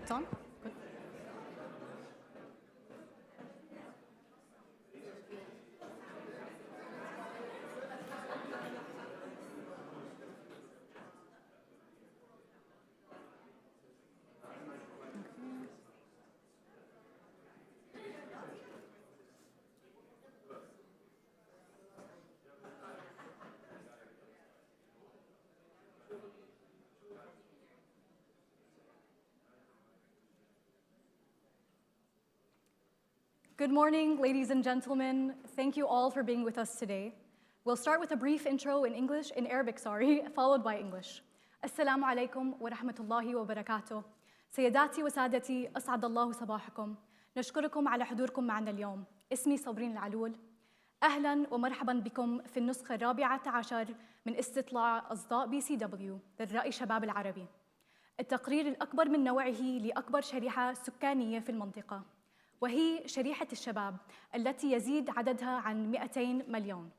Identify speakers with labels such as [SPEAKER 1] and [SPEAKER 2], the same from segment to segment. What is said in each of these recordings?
[SPEAKER 1] It's on? Good. Good morning, ladies and gentlemen. Thank you all for being with us today. We'll start with a brief intro in Arabic, followed by English. Assalamu alaikum wa rahmatullahi wa barakatuh. سيداتي وسادتي أسعد الله صباحكم. نشكركم على حضوركم معنا اليوم. اسمي صابرين العلول. أهلاً ومرحباً بكم في النسخة الرابعة عشر من استطلاع أصداء BCW للرأي الشباب العربي. التقرير الأكبر من نوعه لأكبر شريحة سكانية في المنطقة، وهي شريحة الشباب التي يزيد عددها عن 200 مليون.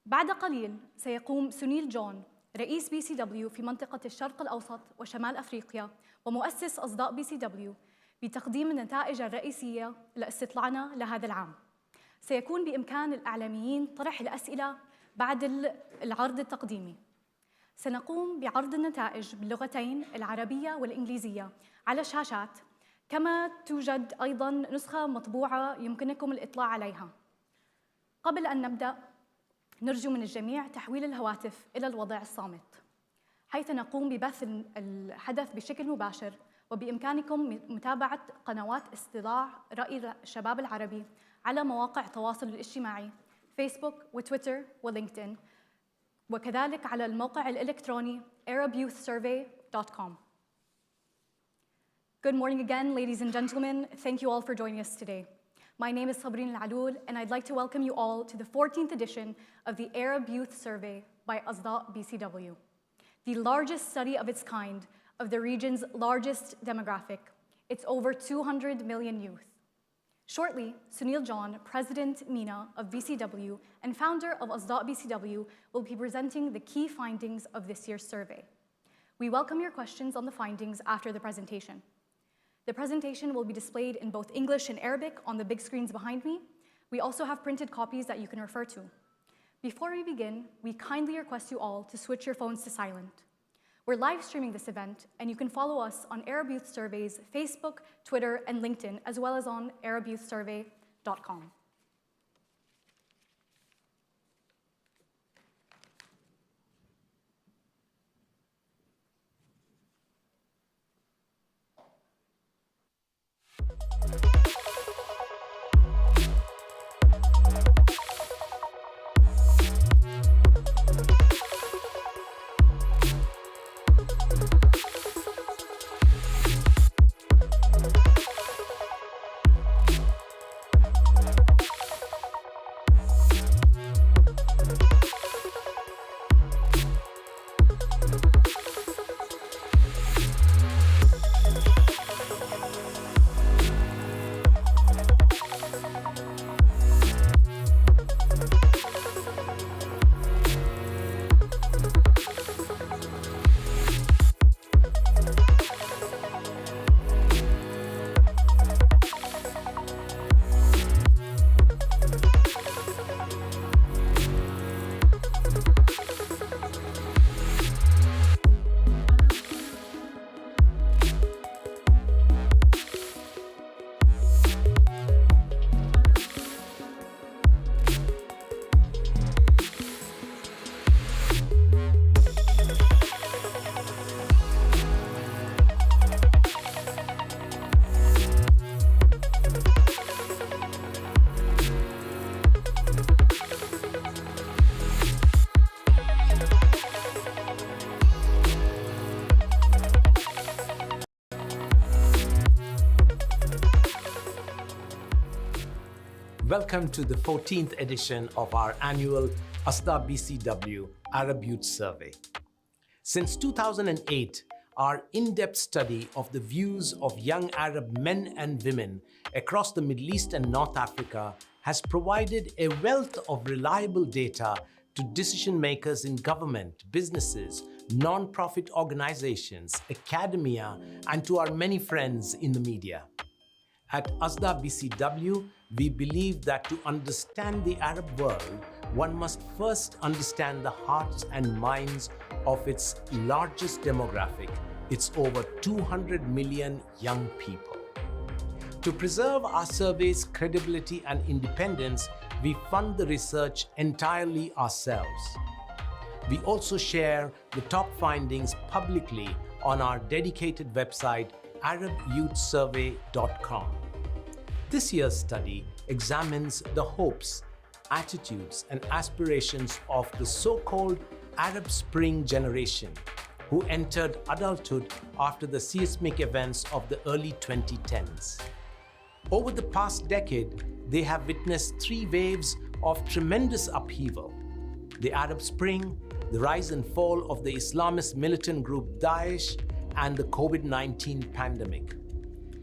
[SPEAKER 1] بعد قليل سيقوم سونيل جون رئيس BCW في منطقة الشرق الأوسط وشمال أفريقيا ومؤسس أصداء BCW بتقديم النتائج الرئيسية لاستطلاعنا لهذا العام. سيكون بإمكان الإعلاميين طرح الأسئلة بعد العرض التقديمي. سنقوم بعرض النتائج باللغتين العربية والإنجليزية على الشاشات، كما توجد أيضاً نسخة مطبوعة يمكنكم الإطلاع عليها. قبل أن نبدأ، نرجو من الجميع تحويل الهواتف إلى الوضع الصامت، حيث نقوم ببث الحدث بشكل مباشر، وبإمكانكم متابعة قنوات استطلاع رأي الشباب العربي على مواقع التواصل الاجتماعي فيسبوك وتويتر ولينكدين، وكذلك على الموقع الإلكتروني arabyouthsurvey.com. Good morning again, ladies and gentlemen. Thank you all for joining us today. My name is Sabrine Al-Aloul, and I'd like to welcome you all to the 14th edition of the Arab Youth Survey by ASDA'A BCW, the largest study of its kind of the region's largest demographic. It's over 200 million youth. Shortly, Sunil John, President MENA of BCW and founder of ASDA'A BCW, will be presenting the key findings of this year's survey. We welcome your questions on the findings after the presentation. The presentation will be displayed in both English and Arabic on the big screens behind me. We also have printed copies that you can refer to. Before we begin, we kindly request you all to switch your phones to silent. We're live streaming this event, and you can follow us on Arab Youth Survey's Facebook, Twitter, and LinkedIn, as well as on arabyouthsurvey.com.
[SPEAKER 2] Welcome to the 14th edition of our annual ASDA'A BCW Arab Youth Survey. Since 2008, our in-depth study of the views of young Arab men and women across the Middle East and North Africa has provided a wealth of reliable data to decision makers in government, businesses, non-profit organizations, academia, and to our many friends in the media. At ASDA'A BCW, we believe that to understand the Arab world, one must first understand the hearts and minds of its largest demographic, its over 200 million young people. To preserve our survey's credibility and independence, we fund the research entirely ourselves. We also share the top findings publicly on our dedicated website, arabyouthsurvey.com. This year's study examines the hopes, attitudes, and aspirations of the so-called Arab Spring generation, who entered adulthood after the seismic events of the early 2010s. Over the past decade, they have witnessed three waves of tremendous upheaval: the Arab Spring, the rise and fall of the Islamist militant group Daesh, and the COVID-19 pandemic.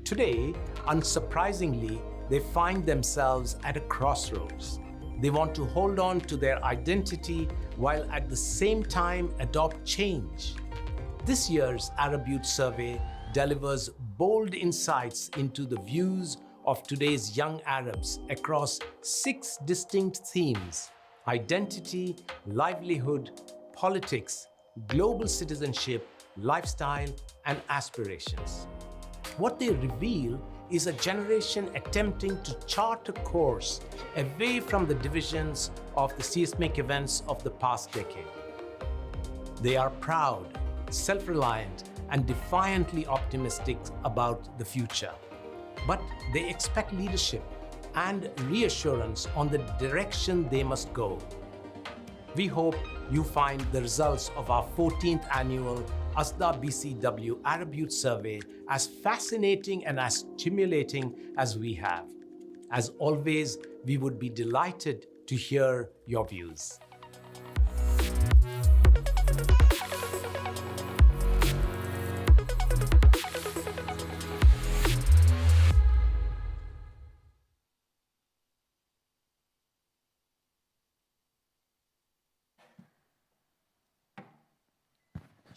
[SPEAKER 2] Today, unsurprisingly, they find themselves at a crossroads. They want to hold on to their identity while at the same time adopt change. This year's Arab Youth Survey delivers bold insights into the views of today's young Arabs across 6 distinct themes: identity, livelihood, politics, global citizenship, lifestyle, and aspirations. What they reveal is a generation attempting to chart a course away from the divisions of the seismic events of the past decade. They are proud, self-reliant, and defiantly optimistic about the future. But they expect leadership and reassurance on the direction they must go. We hope you find the results of our 14th annual ASDA'A BCW Arab Youth Survey as fascinating and as stimulating as we have. As always, we would be delighted to hear your views.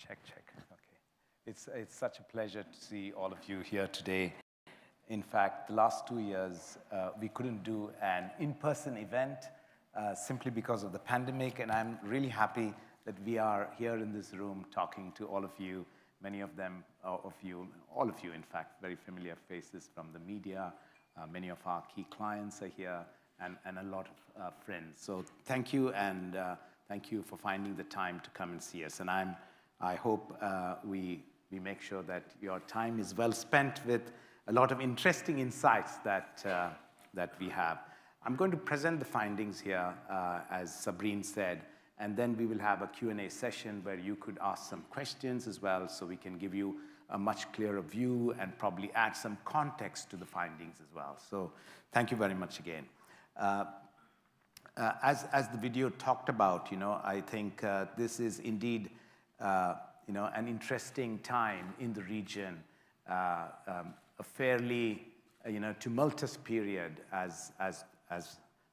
[SPEAKER 3] Check. Okay. It's such a pleasure to see all of you here today. In fact, the last 2 years, we couldn't do an in-person event simply because of the pandemic, and I'm really happy that we are here in this room talking to all of you, many of them, all of you, in fact, very familiar faces from the media. Many of our key clients are here, and a lot of friends. So thank you, and thank you for finding the time to come and see us. And I hope we make sure that your time is well spent with a lot of interesting insights that we have. I'm going to present the findings here, as Sabrine said, and then we will have a Q&A session where you could ask some questions as well, so we can give you a much clearer view and probably add some context to the findings as well. So thank you very much again. As the video talked about, I think this is indeed an interesting time in the region, a fairly tumultuous period, as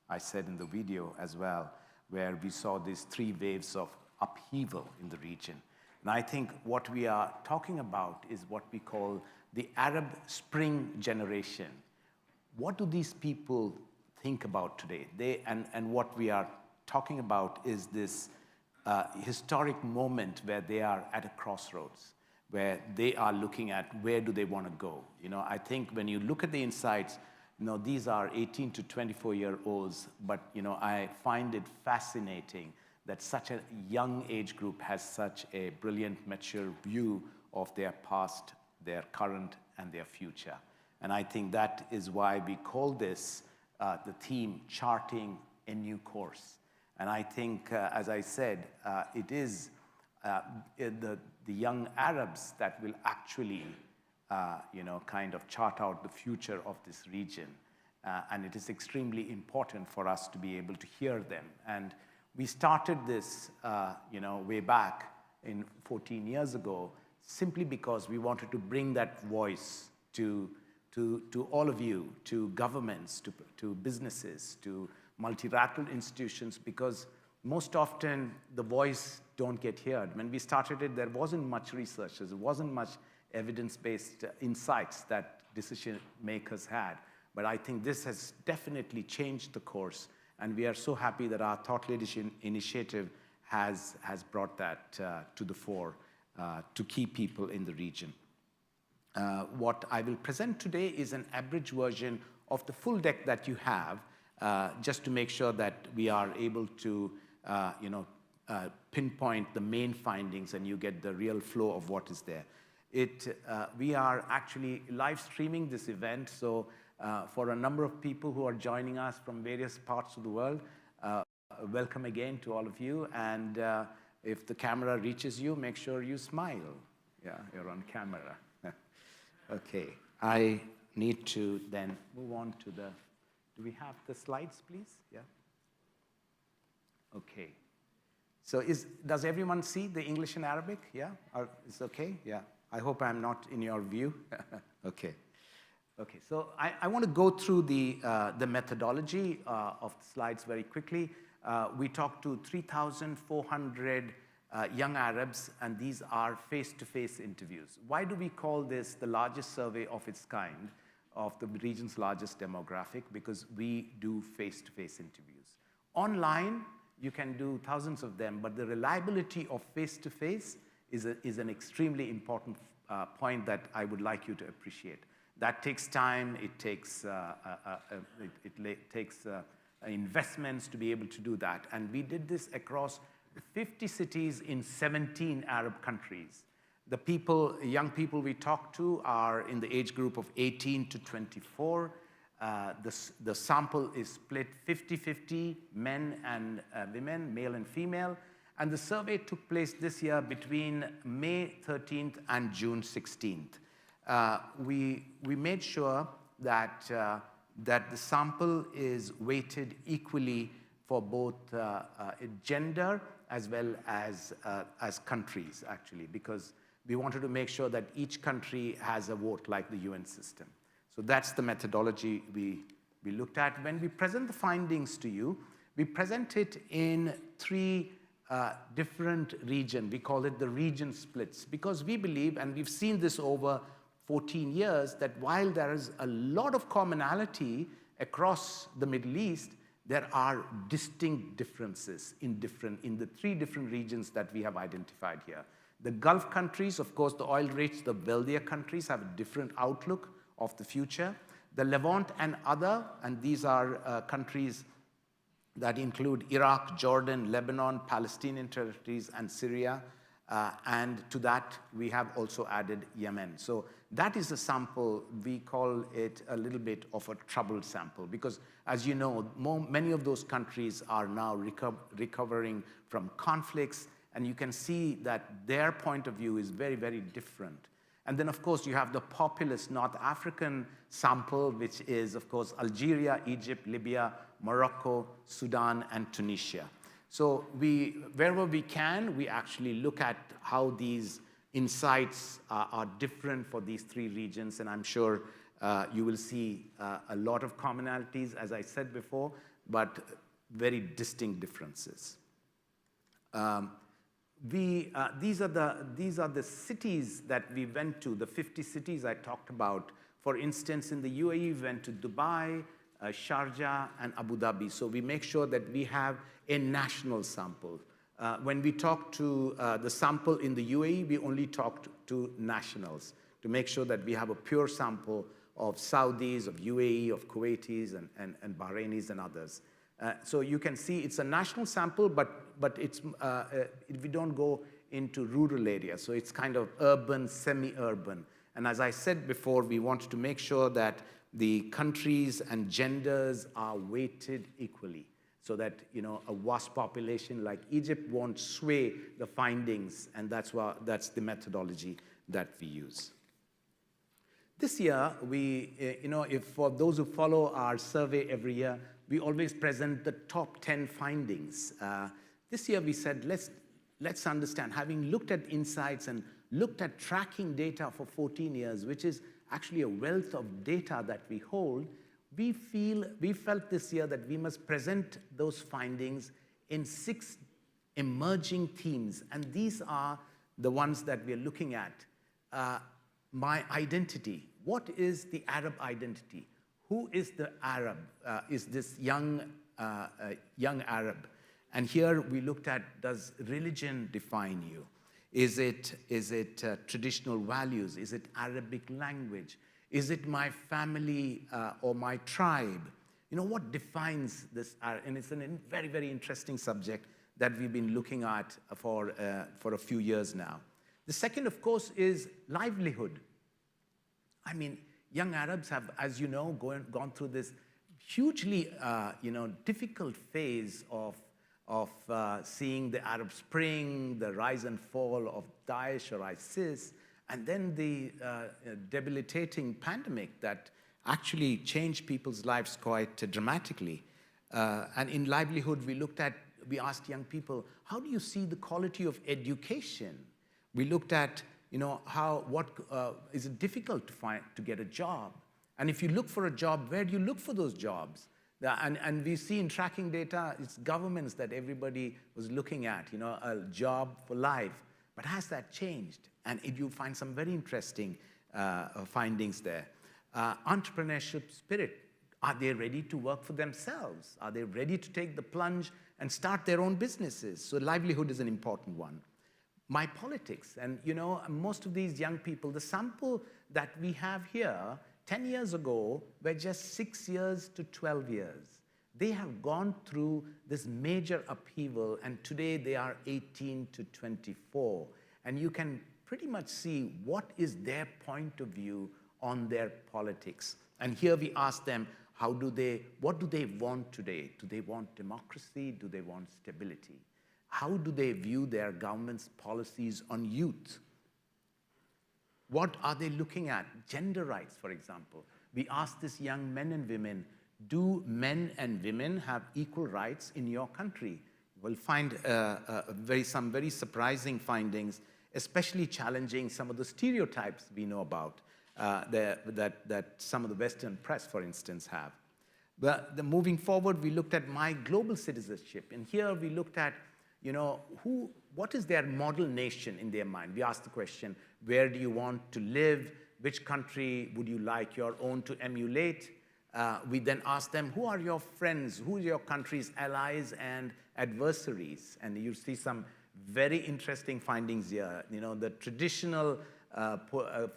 [SPEAKER 3] I said in the video as well, where we saw these 3 waves of upheaval in the region. And I think what we are talking about is what we call the Arab Spring generation. What do these people think about today? And what we are talking about is this historic moment where they are at a crossroads, where they are looking at where do they want to go. I think when you look at the insights, these are 18 to 24-year-olds, but I find it fascinating that such a young age group has such a brilliant, mature view of their past, their current, and their future. And I think that is why we call this the theme, Charting a New Course. And I think, as I said, it is the young Arabs that will actually, kind of chart out the future of this region. And it is extremely important for us to be able to hear them. And we started this, way back in 14 years ago, simply because we wanted to bring that voice to all of you, to governments, to businesses, to multilateral institutions, because most often the voice don't get heard. When we started it, there wasn't much research. There wasn't much evidence-based insights that decision makers had. But I think this has definitely changed the course, and we are so happy that our Thought Leadership Initiative has brought that to the fore to key people in the region. What I will present today is an abridged version of the full deck that you have, just to make sure that we are able to pinpoint the main findings and you get the real flow of what is there. We are actually live streaming this event, so for a number of people who are joining us from various parts of the world, welcome again to all of you. And if the camera reaches you, make sure you smile. Yeah, you're on camera. Okay, I need to then move on to the, do we have the slides, please? Yeah. Okay. So does everyone see the English and Arabic? Yeah? Is it okay? Yeah. I hope I'm not in your view. Okay. Okay, so I want to go through the methodology of the slides very quickly. We talked to 3,400 young Arabs, and these are face-to-face interviews. Why do we call this the largest survey of its kind of the region's largest demographic? Because we do face-to-face interviews. Online, you can do thousands of them, but the reliability of face-to-face is an extremely important point that I would like you to appreciate. That takes time, it takes investments to be able to do that. And we did this across 50 cities in 17 Arab countries. The young people we talked to are in the age group of 18 to 24. The sample is split 50-50, men and women, male and female. And the survey took place this year between May 13th and June 16th. We made sure that the sample is weighted equally for both gender as well as countries, actually, because we wanted to make sure that each country has a vote like the UN system. So that's the methodology we looked at. When we present the findings to you, we present it in 3 different regions. We call it the region splits, because we believe, and we've seen this over 14 years, that while there is a lot of commonality across the Middle East, there are distinct differences in the 3 different regions that we have identified here. The Gulf countries, of course, the oil-rich, the wealthier countries have a different outlook of the future. The Levant and other, and these are countries that include Iraq, Jordan, Lebanon, Palestinian territories, and Syria. And to that, we have also added Yemen. So that is a sample. We call it a little bit of a troubled sample, because, as you know, many of those countries are now recovering from conflicts, and you can see that their point of view is very, very different. And then, of course, you have the populous North African sample, which is, of course, Algeria, Egypt, Libya, Morocco, Sudan, and Tunisia. So wherever we can, we actually look at how these insights are different for these 3 regions, and I'm sure you will see a lot of commonalities, as I said before, but very distinct differences. These are the cities that we went to, the 50 cities I talked about. For instance, in the UAE, we went to Dubai, Sharjah, and Abu Dhabi. So we make sure that we have a national sample. When we talk to the sample in the UAE, we only talked to nationals to make sure that we have a pure sample of Saudis, of UAE, of Kuwaitis, and Bahrainis, and others. So you can see it's a national sample, but it's, we don't go into rural areas. So it's kind of urban, semi-urban. And as I said before, we wanted to make sure that the countries and genders are weighted equally, so that, you know, a vast population like Egypt won't sway the findings, and that's the methodology that we use. This year, if for those who follow our survey every year, we always present the top 10 findings. This year we said, let's understand, having looked at insights and looked at tracking data for 14 years, which is actually a wealth of data that we hold, we felt this year that we must present those findings in 6 emerging themes, and these are the ones that we are looking at. My identity. What is the Arab identity? Who is the Arab? Is this young Arab? And here we looked at, does religion define you? Is it traditional values? Is it Arabic language? Is it my family or my tribe? You know, what defines this? And it's a very, very interesting subject that we've been looking at for a few years now. The second, of course, is livelihood. I mean, young Arabs have, as you know, gone through this hugely, difficult phase of seeing the Arab Spring, the rise and fall of Daesh or ISIS, and then the debilitating pandemic that actually changed people's lives quite dramatically. And in livelihood, we asked young people, how do you see the quality of education? We looked at, is it difficult to get a job? And if you look for a job, where do you look for those jobs? And we see in tracking data, it's governments that everybody was looking at, a job for life. But has that changed? And you find some very interesting findings there. Entrepreneurship spirit. Are they ready to work for themselves? Are they ready to take the plunge and start their own businesses? So livelihood is an important one. My politics. And, most of these young people, the sample that we have here, 10 years ago, were just 6 years to 12 years. They have gone through this major upheaval, and today they are 18 to 24. And you can pretty much see what is their point of view on their politics. And here we ask them, what do they want today? Do they want democracy? Do they want stability? How do they view their government's policies on youth? What are they looking at? Gender rights, for example. We asked these young men and women, do men and women have equal rights in your country? We'll find some very surprising findings, especially challenging some of the stereotypes we know about that some of the Western press, for instance, have. But moving forward, we looked at my global citizenship. And here we looked at, what is their model nation in their mind? We asked the question, where do you want to live? Which country would you like your own to emulate? We then asked them, who are your friends? Who are your country's allies and adversaries? And you see some very interesting findings here. The traditional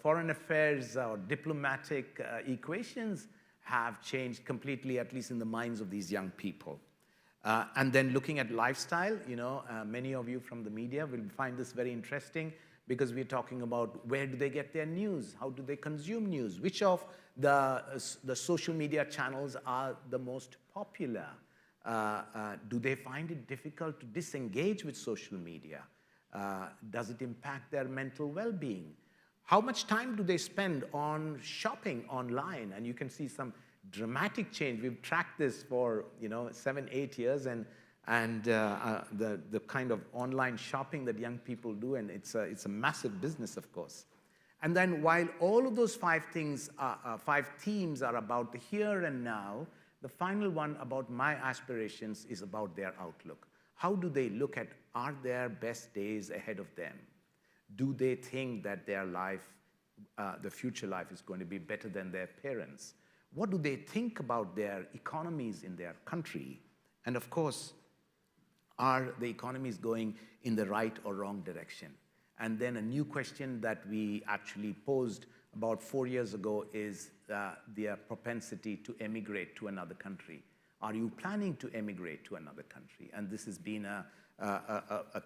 [SPEAKER 3] foreign affairs or diplomatic equations have changed completely, at least in the minds of these young people. And then looking at lifestyle, many of you from the media will find this very interesting because we're talking about where do they get their news? How do they consume news? Which of the social media channels are the most popular? Do they find it difficult to disengage with social media? Does it impact their mental well-being? How much time do they spend on shopping online? And you can see some dramatic change. We've tracked this for 7, 8 years, and the kind of online shopping that young people do, and it's a massive business, of course. And then while all of those 5 themes are about the here and now, the final one about my aspirations is about their outlook. How do they look at, are their best days ahead of them? Do they think that their life, the future life, is going to be better than their parents? What do they think about their economies in their country? And of course, are the economies going in the right or wrong direction? And then a new question that we actually posed about 4 years ago is their propensity to emigrate to another country. Are you planning to emigrate to another country? And this has been a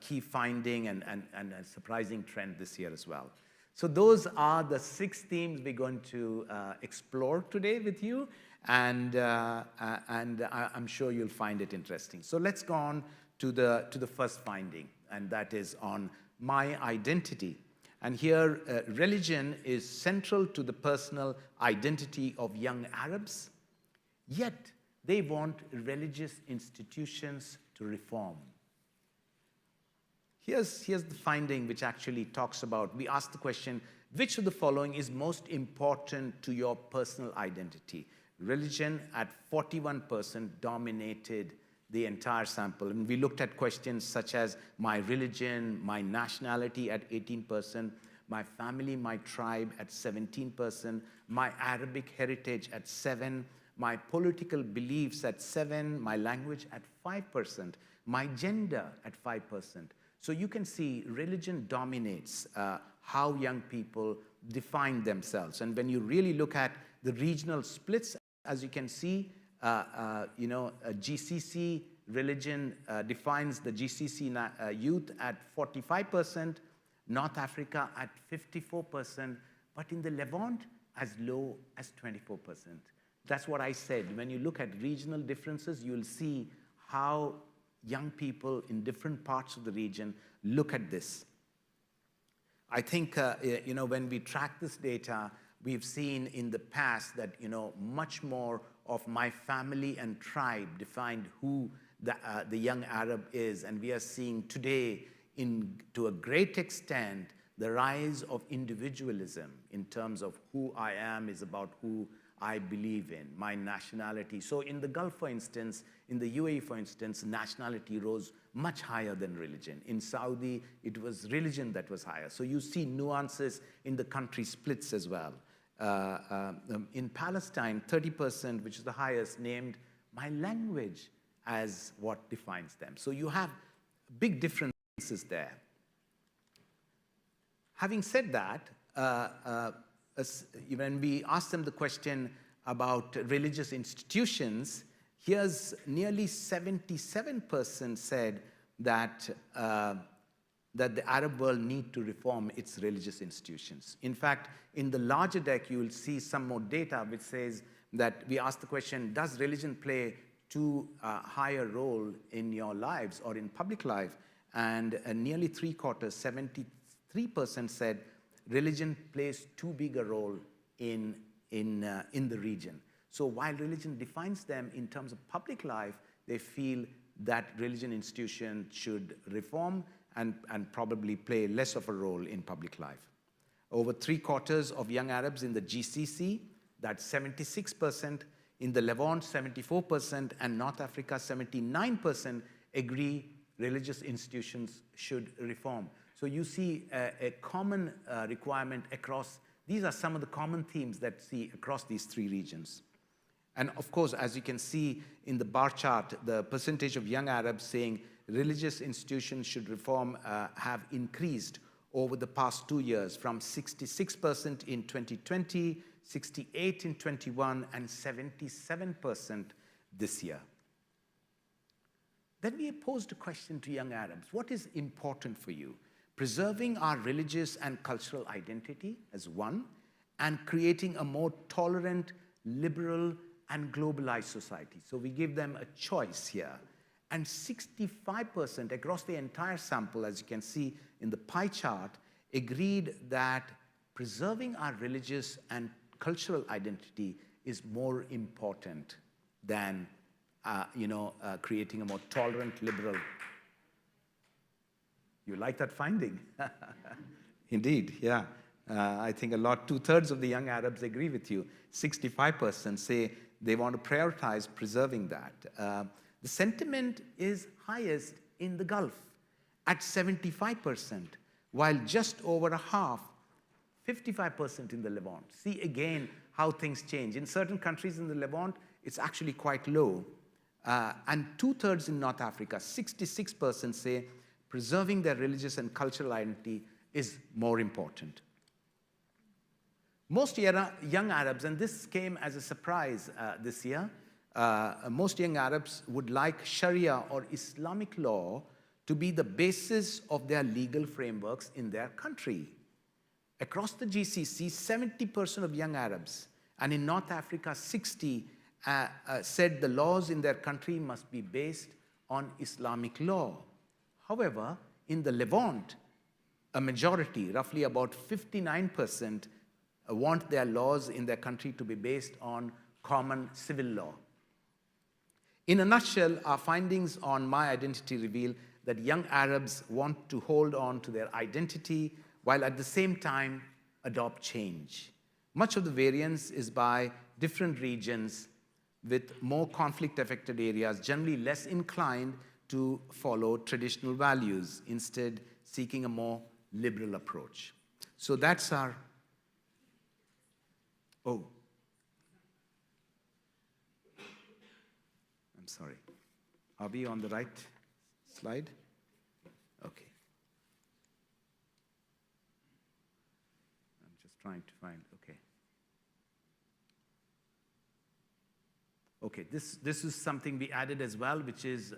[SPEAKER 3] key finding and a surprising trend this year as well. So those are the 6 themes we're going to explore today with you, and I'm sure you'll find it interesting. So let's go on to the first finding, and that is on my identity. And here, religion is central to the personal identity of young Arabs, yet they want religious institutions to reform. Here's the finding which actually talks about, we asked the question, which of the following is most important to your personal identity? Religion at 41% dominated the entire sample. And we looked at questions such as my religion, my nationality at 18%, my family, my tribe at 17%, my Arabic heritage at 7%, my political beliefs at 7%, my language at 5%, my gender at 5%. So you can see religion dominates how young people define themselves. And when you really look at the regional splits, as you can see, GCC religion defines the GCC youth at 45%, North Africa at 54%, but in the Levant as low as 24%. That's what I said. When you look at regional differences, you'll see how young people in different parts of the region look at this. I think, when we track this data, we've seen in the past that, much more of my family and tribe defined who the young Arab is. And we are seeing today, to a great extent, the rise of individualism in terms of who I am is about who I believe in, my nationality. So in the Gulf, for instance, in the UAE, for instance, nationality rose much higher than religion. In Saudi, it was religion that was higher. So you see nuances in the country splits as well. In Palestine, 30%, which is the highest, named my language as what defines them. So you have big differences there. Having said that, when we asked them the question about religious institutions, here's nearly 77% said that the Arab world need to reform its religious institutions. In fact, in the larger deck, you will see some more data which says that we asked the question, does religion play too higher role in your lives or in public life? And nearly three-quarters, 73% said religion plays too big a role in the region. So while religion defines them in terms of public life, they feel that religion institution should reform and probably play less of a role in public life. Over three-quarters of young Arabs in the GCC, that's 76%, in the Levant, 74%, and North Africa, 79%, agree religious institutions should reform. So you see a common requirement across. These are some of the common themes that see across these three regions. And of course, as you can see in the bar chart, the percentage of young Arabs saying religious institutions should reform have increased over the past 2 years from 66% in 2020, 68% in 21, and 77% this year. Then we posed a question to young Arabs. What is important for you? Preserving our religious and cultural identity as one, and creating a more tolerant, liberal, and globalized society. So we give them a choice here. And 65% across the entire sample, as you can see in the pie chart, agreed that preserving our religious and cultural identity is more important than creating a more tolerant, liberal. You like that finding? Indeed, yeah. I think 2/3 of the young Arabs agree with you. 65% say they want to prioritize preserving that. The sentiment is highest in the Gulf at 75%, while just over a half, 55% in the Levant. See again how things change. In certain countries in the Levant, it's actually quite low. And 2/3 in North Africa, 66% say preserving their religious and cultural identity is more important. Most young Arabs, and this came as a surprise this year, most young Arabs would like Sharia or Islamic law to be the basis of their legal frameworks in their country. Across the GCC, 70% of young Arabs, and in North Africa, 60% said the laws in their country must be based on Islamic law. However, in the Levant, a majority, roughly about 59%, want their laws in their country to be based on common civil law. In a nutshell, our findings on My Identity reveal that young Arabs want to hold on to their identity while at the same time adopt change. Much of the variance is by different regions, with more conflict-affected areas generally less inclined to follow traditional values, instead seeking a more liberal approach. So that's our, oh, I'm sorry. Are we on the right slide? Okay. I'm just trying to find, okay. Okay, this is something we added as well, which is,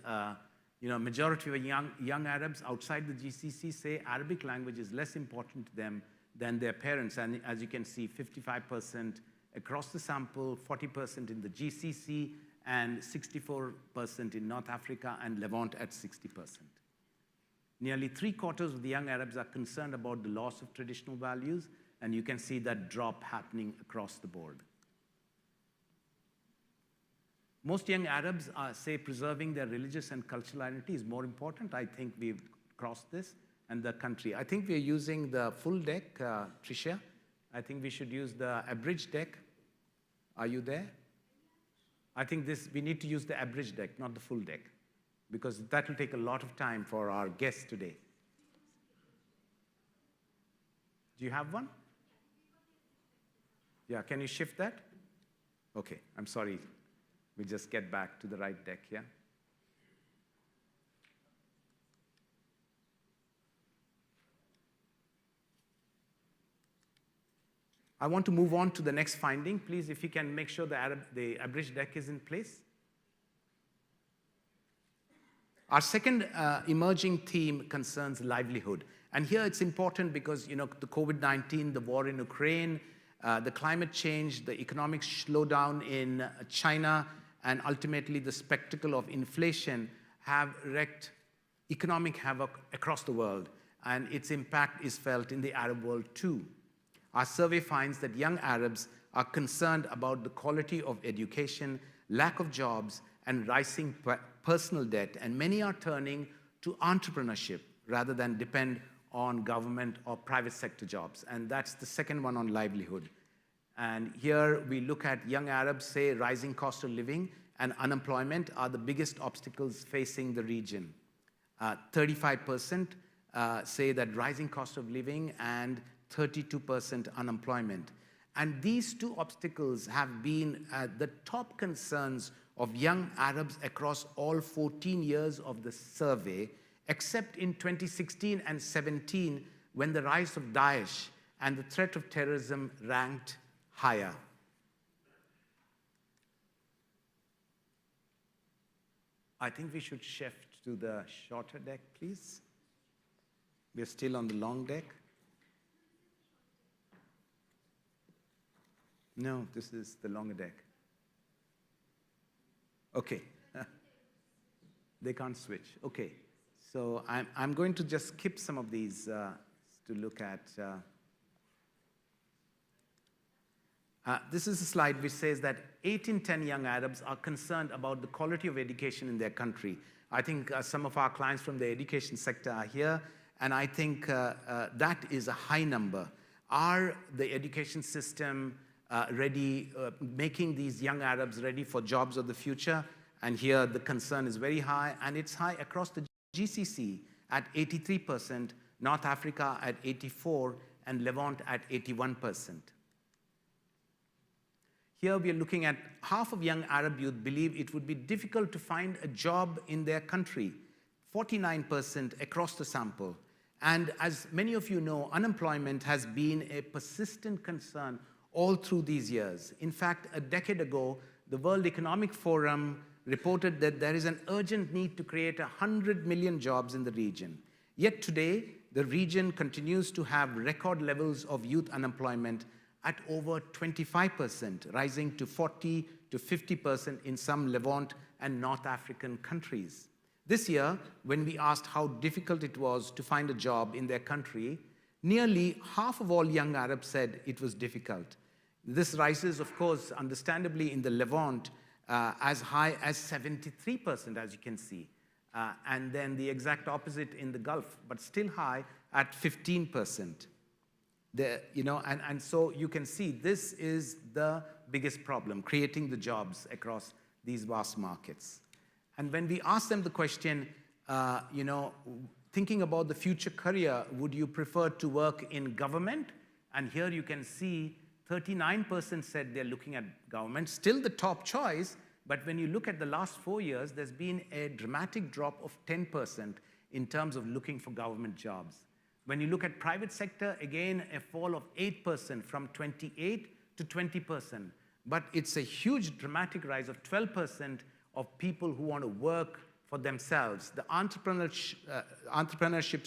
[SPEAKER 3] majority of young Arabs outside the GCC say Arabic language is less important to them than their parents. And as you can see, 55% across the sample, 40% in the GCC, and 64% in North Africa and Levant at 60%. Nearly 3/4 of the young Arabs are concerned about the loss of traditional values, and you can see that drop happening across the board. Most young Arabs say preserving their religious and cultural identity is more important. I think we've crossed this. And the country. I think we're using the full deck, Tricia. I think we should use the abridged deck. Are you there? I think we need to use the abridged deck, not the full deck, because that will take a lot of time for our guests today. Do you have one? Yeah, can you shift that? Okay, I'm sorry. We'll just get back to the right deck here. I want to move on to the next finding. Please, if you can make sure the abridged deck is in place. Our second emerging theme concerns livelihood. And here it's important because, the COVID-19, the war in Ukraine, the climate change, the economic slowdown in China, and ultimately the spectacle of inflation have wreaked economic havoc across the world. And its impact is felt in the Arab world too. Our survey finds that young Arabs are concerned about the quality of education, lack of jobs, and rising personal debt, and many are turning to entrepreneurship rather than depend on government or private sector jobs. And that's the second one on livelihood. And here we look at young Arabs say rising cost of living and unemployment are the biggest obstacles facing the region. 35% say that rising cost of living and 32% unemployment. And these two obstacles have been the top concerns of young Arabs across all 14 years of the survey, except in 2016 and 17, when the rise of Daesh and the threat of terrorism ranked higher. I think we should shift to the shorter deck, please. We're still on the long deck. No, this is the longer deck. Okay. They can't switch. Okay. So I'm going to just skip some of these to look at. This is a slide which says that 8 in 10 young Arabs are concerned about the quality of education in their country. I think some of our clients from the education sector are here, and I think that is a high number. Are the education system ready, making these young Arabs ready for jobs of the future? And here the concern is very high, and it's high across the GCC at 83%, North Africa at 84%, and Levant at 81%. Here we are looking at half of young Arab youth believe it would be difficult to find a job in their country, 49% across the sample. And as many of you know, unemployment has been a persistent concern all through these years. In fact, a decade ago, the World Economic Forum reported that there is an urgent need to create 100 million jobs in the region. Yet today, the region continues to have record levels of youth unemployment at over 25%, rising to 40 to 50% in some Levant and North African countries. This year, when we asked how difficult it was to find a job in their country, nearly half of all young Arabs said it was difficult. This rises, of course, understandably in the Levant as high as 73%, as you can see. And then the exact opposite in the Gulf, but still high at 15%. And so you can see this is the biggest problem, creating the jobs across these vast markets. And when we ask them the question, thinking about the future career, would you prefer to work in government? And here you can see 39% said they're looking at government, still the top choice, but when you look at the last 4 years, there's been a dramatic drop of 10% in terms of looking for government jobs. When you look at private sector, again, a fall of 8% from 28 to 20%. But it's a huge dramatic rise of 12% of people who want to work for themselves. The entrepreneurship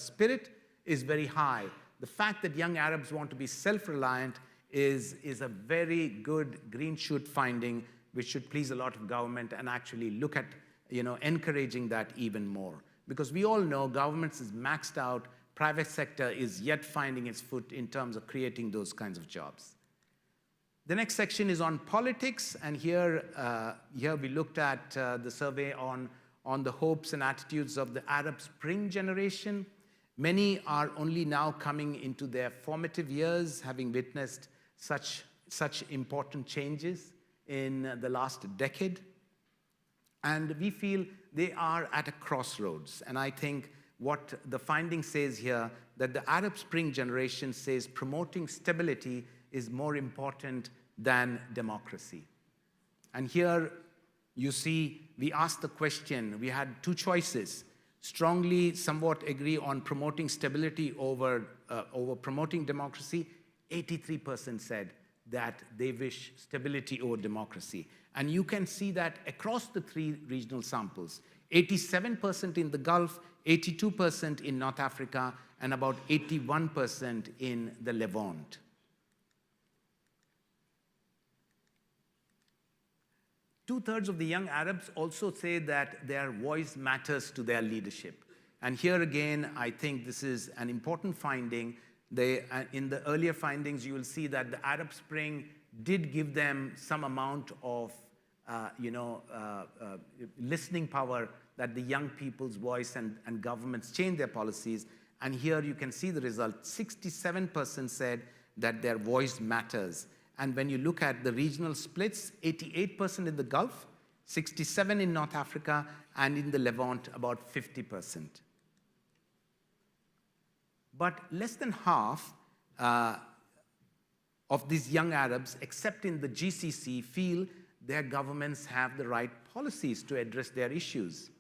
[SPEAKER 3] spirit is very high. The fact that young Arabs want to be self-reliant is a very good green shoot finding, which should please a lot of government and actually look at encouraging that even more. Because we all know governments is maxed out, private sector is yet finding its foot in terms of creating those kinds of jobs. The next section is on politics, and here we looked at the survey on the hopes and attitudes of the Arab Spring generation. Many are only now coming into their formative years, having witnessed such important changes in the last decade. And we feel they are at a crossroads. And I think what the finding says here, that the Arab Spring generation says promoting stability is more important than democracy. And here you see, we asked the question, we had two choices. Strongly, somewhat agree on promoting stability over promoting democracy. 83% said that they wish stability over democracy. And you can see that across the three regional samples. 87% in the Gulf, 82% in North Africa, and about 81% in the Levant. Two-thirds of the young Arabs also say that their voice matters to their leadership. And here again, I think this is an important finding. In the earlier findings, you will see that the Arab Spring did give them some amount of listening power, that the young people's voice and governments change their policies. And here you can see the result. 67% said that their voice matters. And when you look at the regional splits, 88% in the Gulf, 67% in North Africa, and in the Levant, about 50%. But less than half of these young Arabs, except in the GCC, feel their governments have the right policies to address their issues.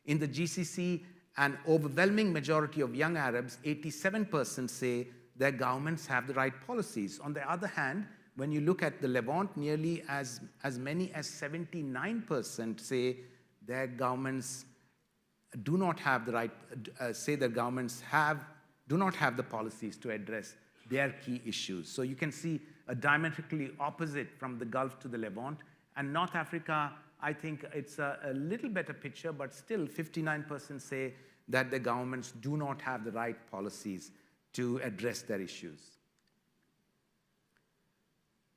[SPEAKER 3] In the GCC, an overwhelming majority of young Arabs, 87%, say their governments have the right policies. On the other hand, when you look at the Levant, nearly as many as 79% say their governments do not have the right, say their governments do not have the policies to address their key issues. So you can see a diametrically opposite from the Gulf to the Levant. And North Africa, I think it's a little better picture, but still 59% say that the governments do not have the right policies to address their issues.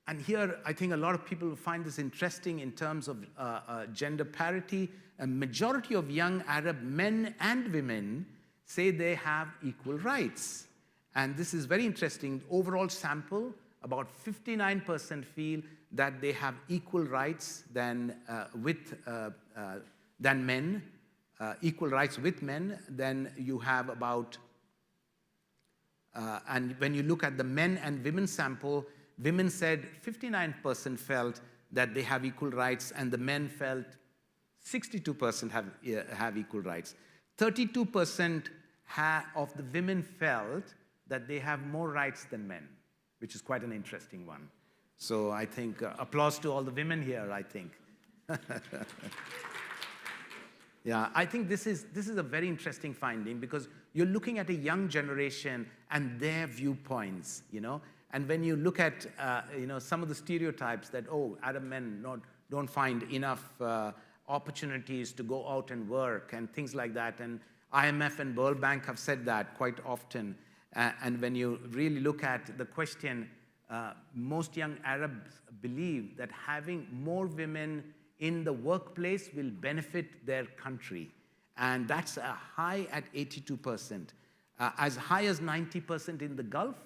[SPEAKER 3] And here, I think a lot of people will find this interesting in terms of gender parity. A majority of young Arab men and women say they have equal rights. And this is very interesting. Overall sample, about 59% feel that they have equal rights than men, equal rights with men. Then you have about, and when you look at the men and women sample, women said 59% felt that they have equal rights, and the men felt 62% have equal rights. 32% of the women felt that they have more rights than men, which is quite an interesting one. So I think applause to all the women here, I think. Yeah, I think this is a very interesting finding, because you're looking at a young generation and their viewpoints, And when you look at some of the stereotypes that, Arab men don't find enough opportunities to go out and work and things like that, and IMF and World Bank have said that quite often. And when you really look at the question, most young Arabs believe that having more women in the workplace will benefit their country. And that's a high at 82%. As high as 90% in the Gulf,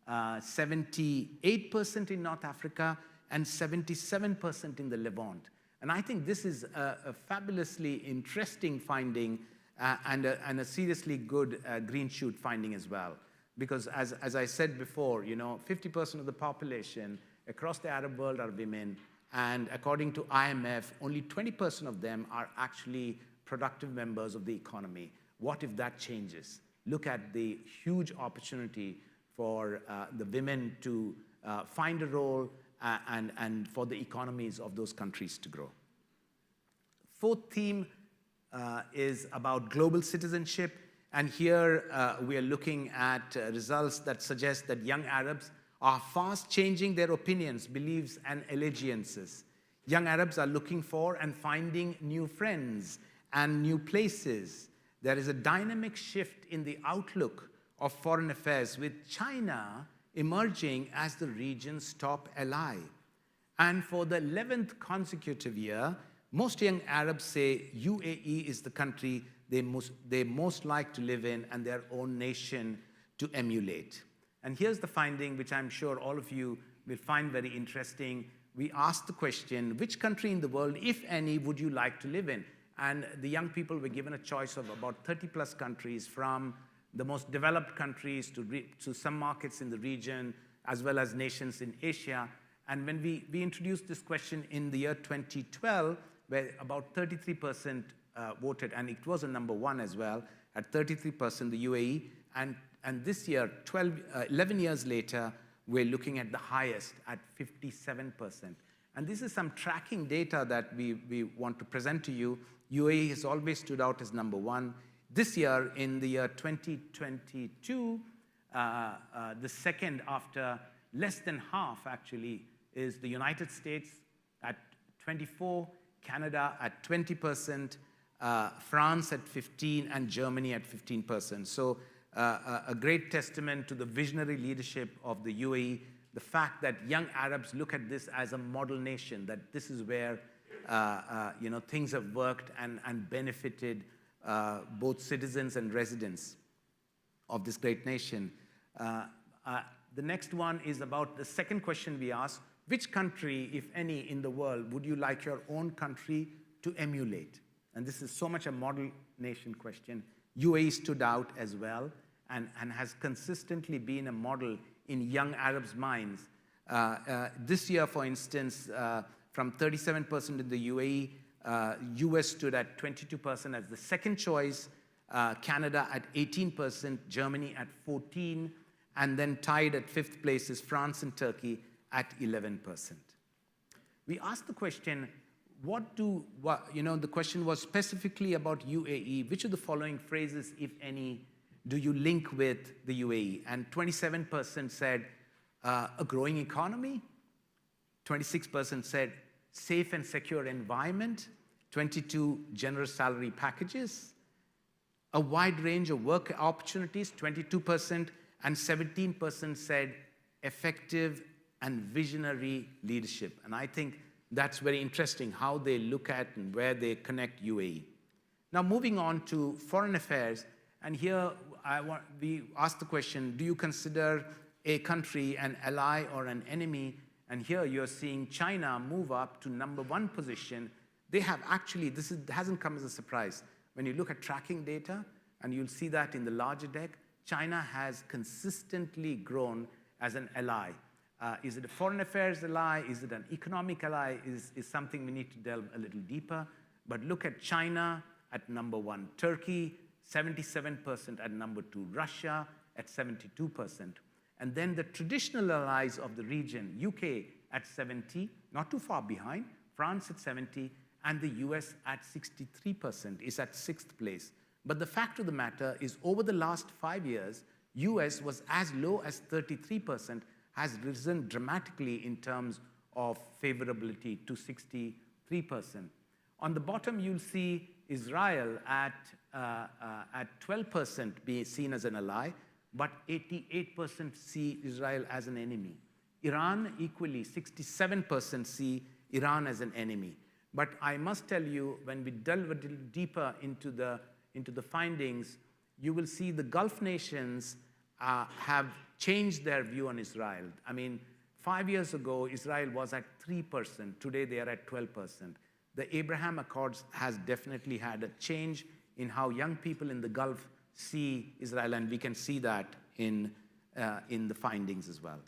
[SPEAKER 3] 78% in North Africa, and 77% in the Levant. And I think this is a fabulously interesting finding and a seriously good green shoot finding as well. Because as I said before, 50% of the population across the Arab world are women, and according to IMF, only 20% of them are actually productive members of the economy. What if that changes? Look at the huge opportunity for the women to find a role and for the economies of those countries to grow. Fourth theme is about global citizenship. And here we are looking at results that suggest that young Arabs are fast changing their opinions, beliefs, and allegiances. Young Arabs are looking for and finding new friends and new places. There is a dynamic shift in the outlook of foreign affairs, with China emerging as the region's top ally. And for the 11th consecutive year, most young Arabs say UAE is the country they most like to live in and their own nation to emulate. And here's the finding, which I'm sure all of you will find very interesting. We asked the question, which country in the world, if any, would you like to live in? And the young people were given a choice of about 30+ countries, from the most developed countries to some markets in the region, as well as nations in Asia. And when we introduced this question in the year 2012, where about 33% voted, and it was a number one as well, at 33%, the UAE. And this year, 11 years later, we're looking at the highest at 57%. And this is some tracking data that we want to present to you. UAE has always stood out as number one. This year, in the year 2022, the second after less than half, actually, is the United States at 24%, Canada at 20%, France at 15%, and Germany at 15%. So a great testament to the visionary leadership of the UAE, the fact that young Arabs look at this as a model nation, that this is where things have worked and benefited both citizens and residents of this great nation. The next one is about the second question we asked: which country, if any, in the world would you like your own country to emulate? And this is so much a model nation question. UAE stood out as well and has consistently been a model in young Arabs' minds. This year, for instance, from 37% in the UAE, US stood at 22% as the second choice, Canada at 18%, Germany at 14%, and then tied at 5th place is France and Turkey at 11%. We asked the question, the question was specifically about UAE. Which of the following phrases, if any, do you link with the UAE? And 27% said a growing economy. 26% said safe and secure environment. 22% generous salary packages. A wide range of work opportunities, 22%, and 17% said effective and visionary leadership. And I think that's very interesting, how they look at and where they connect UAE. Now, moving on to foreign affairs, and here we asked the question, do you consider a country an ally or an enemy? And here you're seeing China move up to number one position. They have actually, hasn't come as a surprise. When you look at tracking data, and you'll see that in the larger deck, China has consistently grown as an ally. Is it a foreign affairs ally? Is it an economic ally? Is something we need to delve a little deeper. But look at China at number one, Turkey 77% at number two, Russia at 72%. And then the traditional allies of the region, UK at 70, not too far behind, France at 70, and the US at 63% is at 6th place. But the fact of the matter is, over the last 5 years, US was as low as 33%, has risen dramatically in terms of favorability to 63%. On the bottom, you'll see Israel at 12% being seen as an ally, but 88% see Israel as an enemy. Iran, equally, 67% see Iran as an enemy. But I must tell you, when we delve a little deeper into the findings, you will see the Gulf nations have changed their view on Israel. I mean, 5 years ago, Israel was at 3%. Today, they are at 12%. The Abraham Accords has definitely had a change in how young people in the Gulf see Israel, and we can see that in the findings as well.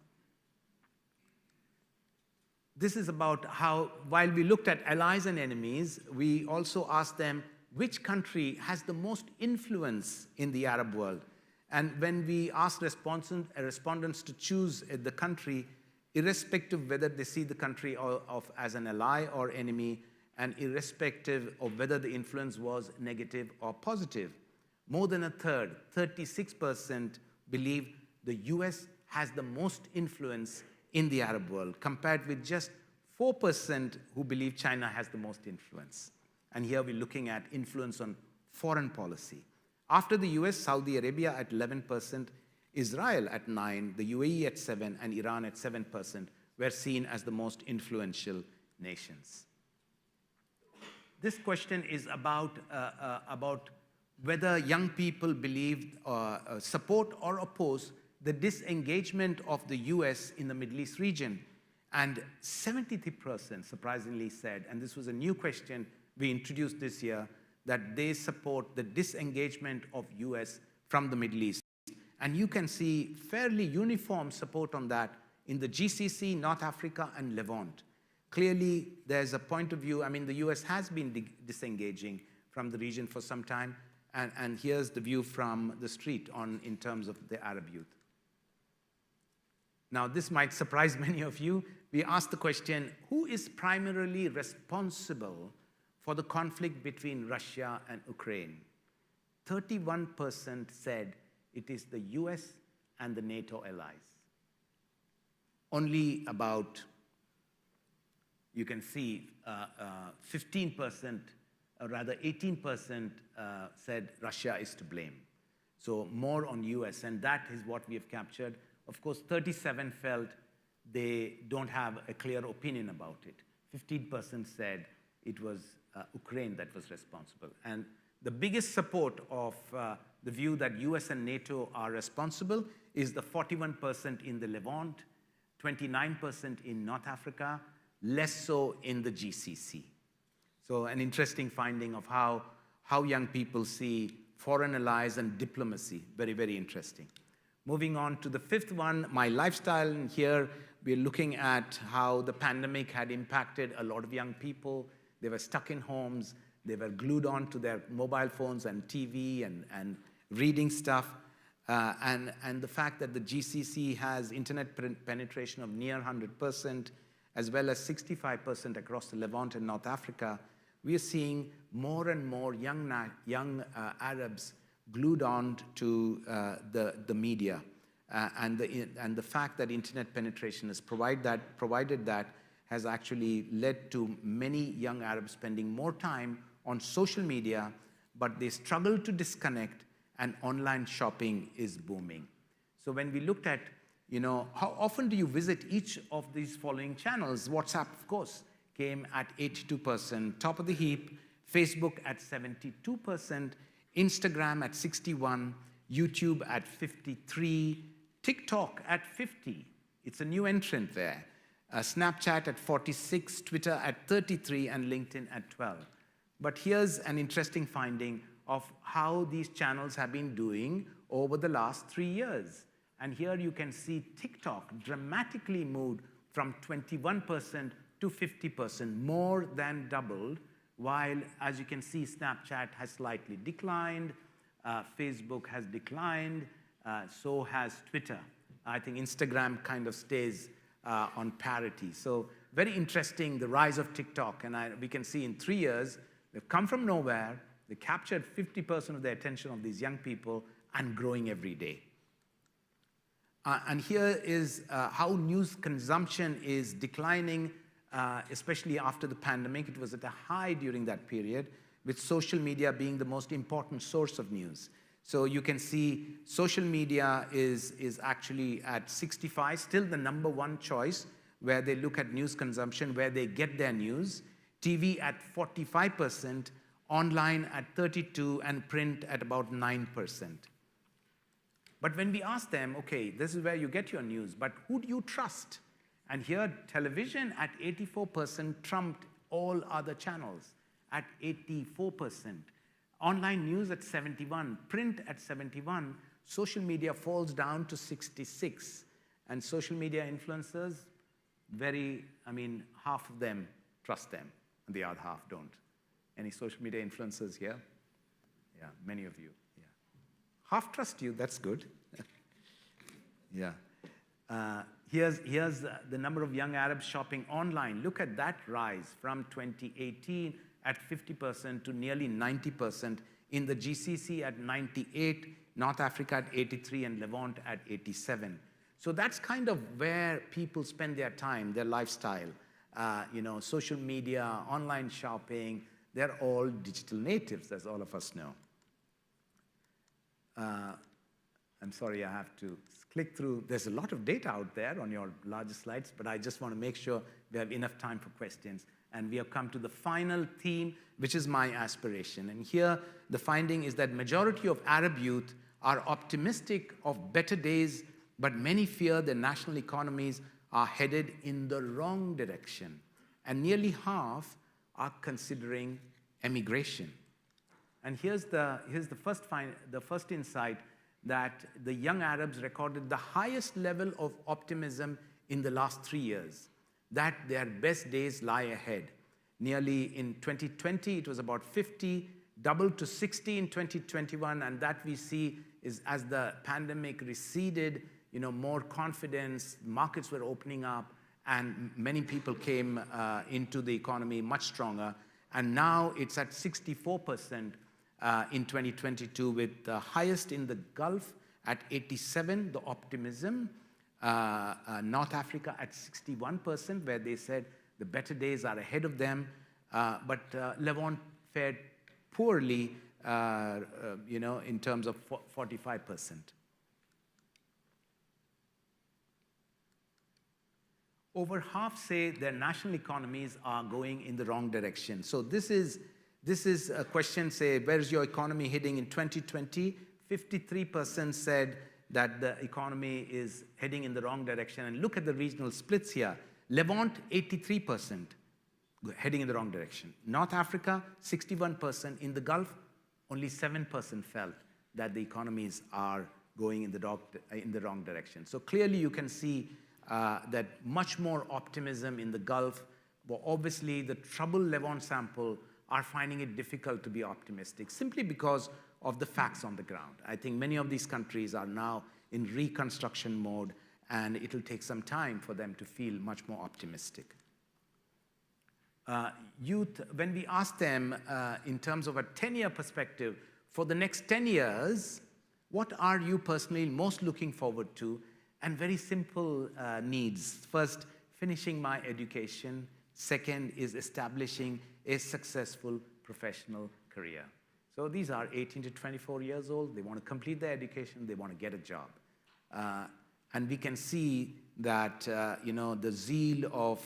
[SPEAKER 3] This is about how, while we looked at allies and enemies, we also asked them which country has the most influence in the Arab world. And when we asked respondents to choose the country, irrespective whether they see the country as an ally or enemy, and irrespective of whether the influence was negative or positive, more than a third, 36%, believe the US has the most influence in the Arab world, compared with just 4% who believe China has the most influence. And here we're looking at influence on foreign policy. After the US, Saudi Arabia at 11%, Israel at 9%, the UAE at 7%, and Iran at 7% were seen as the most influential nations. This question is about whether young people believe, support or oppose the disengagement of the US in the Middle East region. And 73% surprisingly said, and this was a new question we introduced this year, that they support the disengagement of US from the Middle East. And you can see fairly uniform support on that in the GCC, North Africa, and Levant. Clearly, there's a point of view. I mean, the US has been disengaging from the region for some time, and here's the view from the street in terms of the Arab youth. Now, this might surprise many of you. We asked the question, who is primarily responsible for the conflict between Russia and Ukraine? 31% said it is the US and the NATO allies. Only about, you can see, 15%, or rather 18% said Russia is to blame. So more on US, and that is what we have captured. Of course, 37% felt they don't have a clear opinion about it. 15% said it was Ukraine that was responsible. And the biggest support of the view that US and NATO are responsible is the 41% in the Levant, 29% in North Africa, less so in the GCC. So an interesting finding of how young people see foreign allies and diplomacy. Very, very interesting. Moving on to the fifth one, my lifestyle. And here we're looking at how the pandemic had impacted a lot of young people. They were stuck in homes. They were glued on to their mobile phones and TV and reading stuff. And the fact that the GCC has internet penetration of near 100%, as well as 65% across the Levant and North Africa, we are seeing more and more young Arabs glued on to the media. And the fact that internet penetration has provided that has actually led to many young Arabs spending more time on social media, but they struggle to disconnect, and online shopping is booming. So when we looked at, how often do you visit each of these following channels? WhatsApp, of course, came at 82%, top of the heap. Facebook at 72%, Instagram at 61%, YouTube at 53%, TikTok at 50%. It's a new entrant there. Snapchat at 46%, Twitter at 33%, and LinkedIn at 12%. But here's an interesting finding of how these channels have been doing over the last 3 years. And here you can see TikTok dramatically moved from 21% to 50%, more than doubled, while, as you can see, Snapchat has slightly declined, Facebook has declined, so has Twitter. I think Instagram kind of stays on parity. So very interesting, the rise of TikTok. And we can see in 3 years, they've come from nowhere, they captured 50% of the attention of these young people, and growing every day. And here is how news consumption is declining, especially after the pandemic. It was at a high during that period, with social media being the most important source of news. So you can see social media is actually at 65, still the #1 choice, where they look at news consumption, where they get their news. TV at 45%, online at 32%, and print at about 9%. But when we ask them, okay, this is where you get your news, but who do you trust? And here, television at 84% trumped all other channels at 84%. Online news at 71, print at 71, social media falls down to 66. And social media influencers, half of them trust them, and the other half don't. Any social media influencers here? Yeah, many of you. Yeah. Half trust you, that's good. Yeah. Here's the number of young Arabs shopping online. Look at that rise from 2018 at 50% to nearly 90%, in the GCC at 98, North Africa at 83, and Levant at 87. So that's kind of where people spend their time, their lifestyle. Social media, online shopping, they're all digital natives, as all of us know. I'm sorry, I have to click through. There's a lot of data out there on your larger slides, but I just want to make sure we have enough time for questions. And we have come to the final theme, which is my aspiration. And here, the finding is that majority of Arab youth are optimistic of better days, but many fear their national economies are headed in the wrong direction. And nearly half are considering emigration. And here's the first insight, that the young Arabs recorded the highest level of optimism in the last 3 years, that their best days lie ahead. Nearly in 2020, it was about 50, doubled to 60 in 2021, and that we see is as the pandemic receded, more confidence, markets were opening up, and many people came into the economy much stronger. And now it's at 64%. In 2022, with the highest in the Gulf at 87, the optimism. North Africa at 61%, where they said the better days are ahead of them. But Levant fared poorly, in terms of 45%. Over half say their national economies are going in the wrong direction. So this is a question, say, where's your economy heading in 2020? 53% said that the economy is heading in the wrong direction. And look at the regional splits here. Levant, 83%, heading in the wrong direction. North Africa, 61%. In the Gulf, only 7% felt that the economies are going in the wrong direction. So clearly you can see that much more optimism in the Gulf. But obviously, the troubled Levant sample are finding it difficult to be optimistic, simply because of the facts on the ground. I think many of these countries are now in reconstruction mode, and it'll take some time for them to feel much more optimistic. Youth, when we ask them in terms of a 10-year perspective, for the next 10 years, what are you personally most looking forward to? And very simple needs. First, finishing my education. Second is establishing a successful professional career. So these are 18 to 24 years old. They want to complete their education. They want to get a job. And we can see that, the zeal of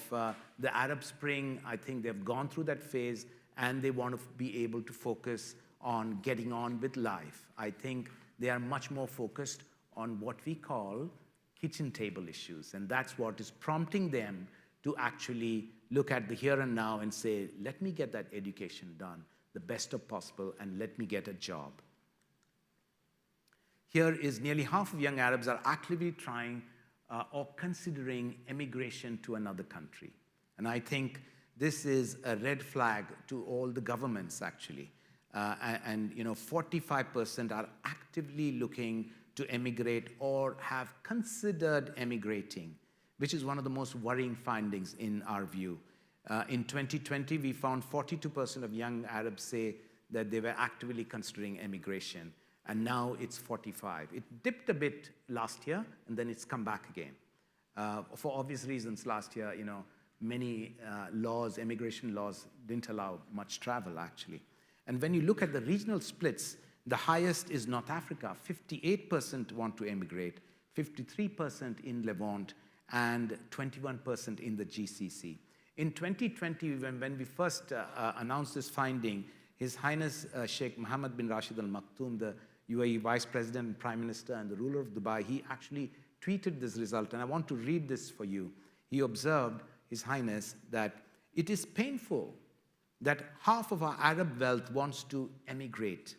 [SPEAKER 3] the Arab Spring, I think they've gone through that phase, and they want to be able to focus on getting on with life. I think they are much more focused on what we call kitchen table issues. And that's what is prompting them to actually look at the here and now and say, let me get that education done, the best of possible, and let me get a job. Here is nearly half of young Arabs are actively trying or considering emigration to another country. And I think this is a red flag to all the governments, actually. 45% are actively looking to emigrate or have considered emigrating, which is one of the most worrying findings in our view. In 2020, we found 42% of young Arabs say that they were actively considering emigration, and now it's 45. It dipped a bit last year, and then it's come back again. For obvious reasons, last year, many immigration laws didn't allow much travel, actually. And when you look at the regional splits, the highest is North Africa. 58% want to emigrate, 53% in Levant, and 21% in the GCC. In 2020, when we first announced this finding, His Highness Sheikh Mohammed bin Rashid Al Maktoum, the UAE Vice President and Prime Minister and the ruler of Dubai, he actually tweeted this result, and I want to read this for you. he observed, His Highness, that it is painful that half of our Arab wealth wants to emigrate.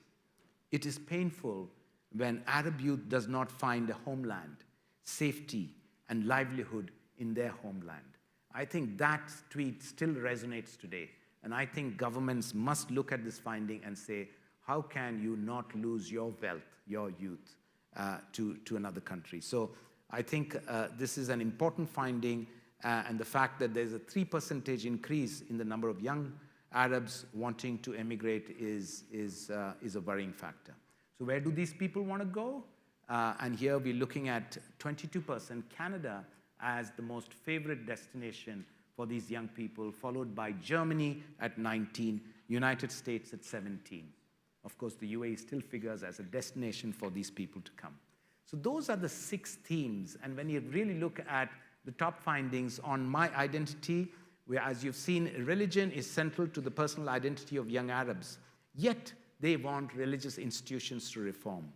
[SPEAKER 3] It is painful when Arab youth does not find a homeland, safety, and livelihood in their homeland. I think that tweet still resonates today. And I think governments must look at this finding and say, how can you not lose your wealth, your youth, to another country? So I think this is an important finding, and the fact that there's a 3% increase in the number of young Arabs wanting to emigrate is a worrying factor. So where do these people want to go? And here we're looking at 22%, Canada as the most favorite destination for these young people, followed by Germany at 19, United States at 17. Of course, the UAE still figures as a destination for these people to come. So those are the 6 themes. And when you really look at the top findings on my identity, where, as you've seen, religion is central to the personal identity of young Arabs. Yet, they want religious institutions to reform.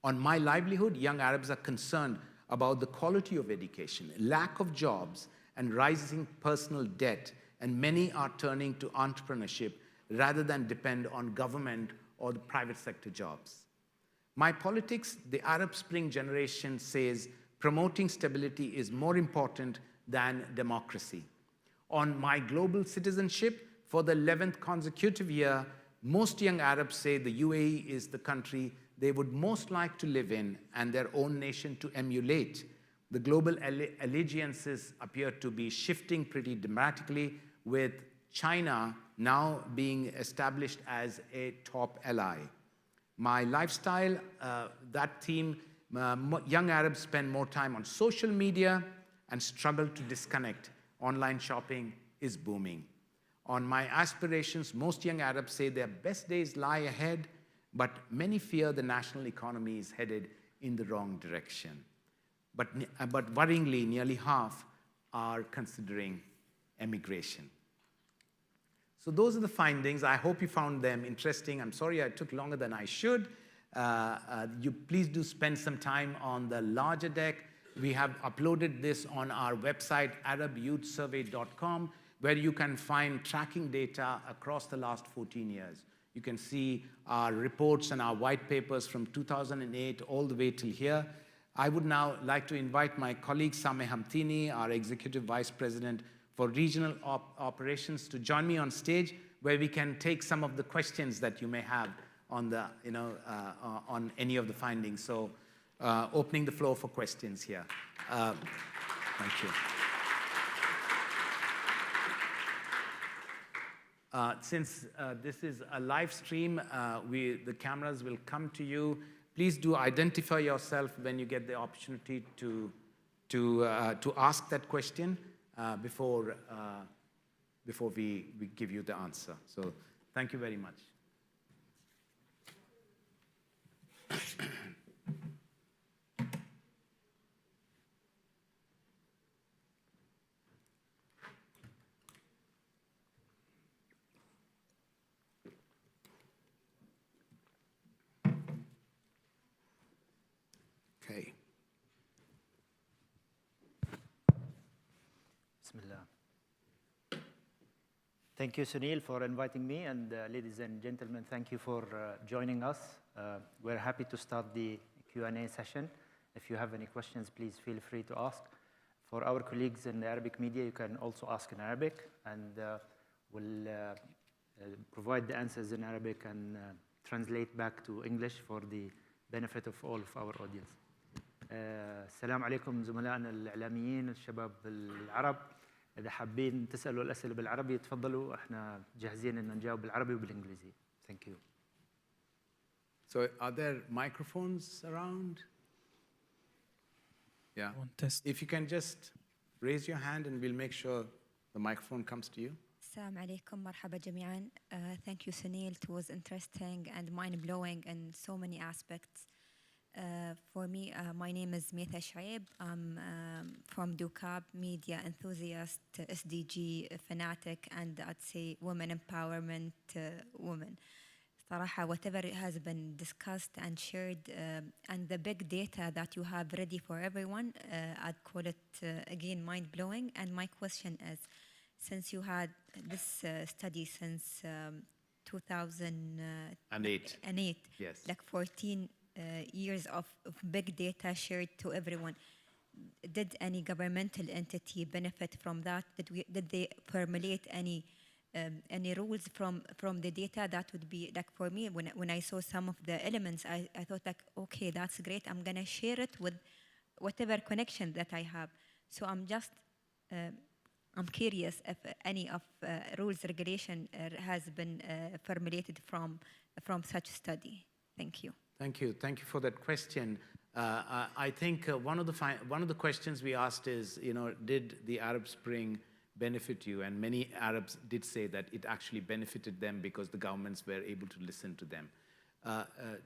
[SPEAKER 3] On my livelihood, young Arabs are concerned about the quality of education, lack of jobs, and rising personal debt, and many are turning to entrepreneurship rather than depend on government or the private sector jobs. My politics, the Arab Spring generation says promoting stability is more important than democracy. On my global citizenship, for the 11th consecutive year, most young Arabs say the UAE is the country they would most like to live in and their own nation to emulate. The global allegiances appear to be shifting pretty dramatically, with China now being established as a top ally. My lifestyle, that theme, young Arabs spend more time on social media and struggle to disconnect. Online shopping is booming. On my aspirations, most young Arabs say their best days lie ahead, but many fear the national economy is headed in the wrong direction. But worryingly, nearly half are considering emigration. So those are the findings. I hope you found them interesting. I'm sorry I took longer than I should. You please do spend some time on the larger deck. We have uploaded this on our website, arabyouthsurvey.com, where you can find tracking data across the last 14 years. You can see our reports and our white papers from 2008 all the way till here. I would now like to invite my colleague, Sameh Hamtini, our Executive Vice President for Regional Operations, to join me on stage, where we can take some of the questions that you may have on the, on any of the findings. So, opening the floor for questions here. Thank you. Since this is a live stream, the cameras will come to you. Please do identify yourself when you get the opportunity to ask that question before we give you the answer. So thank you very much. Okay.
[SPEAKER 4] Bismillah. Thank you, Sunil, for inviting me, and ladies and gentlemen, thank you for joining us. We're happy to start the Q&A session. If you have any questions, please feel free to ask. For our colleagues in the Arabic media, you can also ask in Arabic, and we'll provide the answers in Arabic and translate back to English for the benefit of all of our audience. السلام عليكم زملائنا الإعلاميين الشباب العرب. إذا حابين تسألوا الأسئلة بالعربي تفضلوا، احنا جاهزين إن نجاوب بالعربي وبالإنجليزي. Thank you.
[SPEAKER 3] So are there microphones around? Yeah.
[SPEAKER 5] One test.
[SPEAKER 3] If you can just raise your hand and we'll make sure the microphone comes to you.
[SPEAKER 6] السلام عليكم مرحبا جميعا. Thank you Sunil, it was interesting and mind-blowing in so many aspects. For me, my name is Metha Shaib. I'm from Dukab, media enthusiast, SDG fanatic, and I'd say women empowerment woman. صراحة whatever has been discussed and shared and the big data that you have ready for everyone, I'd call it again mind-blowing. And my question is, since you had this study since 2008,
[SPEAKER 3] Yes.
[SPEAKER 6] like 14 years of big data shared to everyone, did any governmental entity benefit from that? Did they formulate any rules from the data? That would be like, for me, when I saw some of the elements, I thought like, okay, that's great. I'm gonna share it with whatever connection that I have. So I'm just I'm curious if any of rules regulation has been formulated from such study. Thank you.
[SPEAKER 3] Thank you. Thank you for that question. I think one of the questions we asked is, did the Arab Spring benefit you? And many Arabs did say that it actually benefited them because the governments were able to listen to them.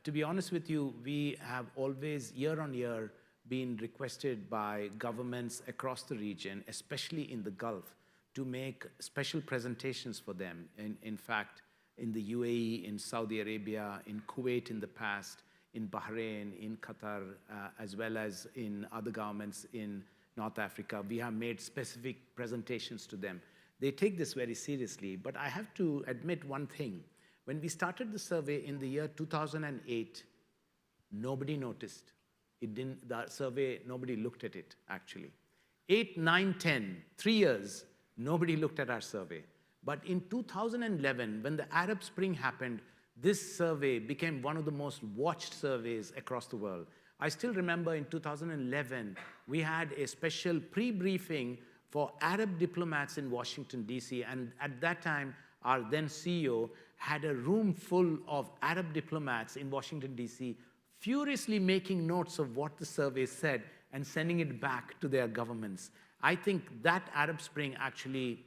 [SPEAKER 3] To be honest with you, we have always, year on year, been requested by governments across the region, especially in the Gulf, to make special presentations for them. In fact, in the UAE, in Saudi Arabia, in Kuwait in the past, in Bahrain, in Qatar, as well as in other governments in North Africa, we have made specific presentations to them. They take this very seriously, but I have to admit one thing. When we started the survey in the year 2008, nobody noticed. The survey, nobody looked at it, actually. 8, 9, 10, 3 years, nobody looked at our survey. But in 2011, when the Arab Spring happened, this survey became one of the most watched surveys across the world. I still remember in 2011, we had a special pre-briefing for Arab diplomats in Washington, D.C., and at that time, our then CEO had a room full of Arab diplomats in Washington, D.C., furiously making notes of what the survey said and sending it back to their governments. I think that Arab Spring actually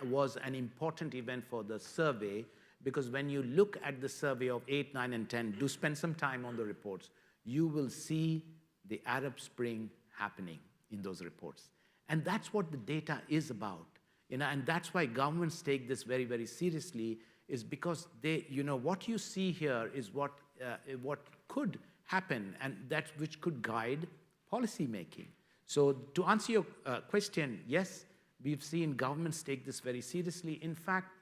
[SPEAKER 3] was an important event for the survey, because when you look at the survey of 8, 9, and 10, do spend some time on the reports, you will see the Arab Spring happening in those reports. And that's what the data is about. And that's why governments take this very, very seriously, is because they, what you see here is what could happen, and that which could guide policy making. So to answer your question, yes, we've seen governments take this very seriously. In fact,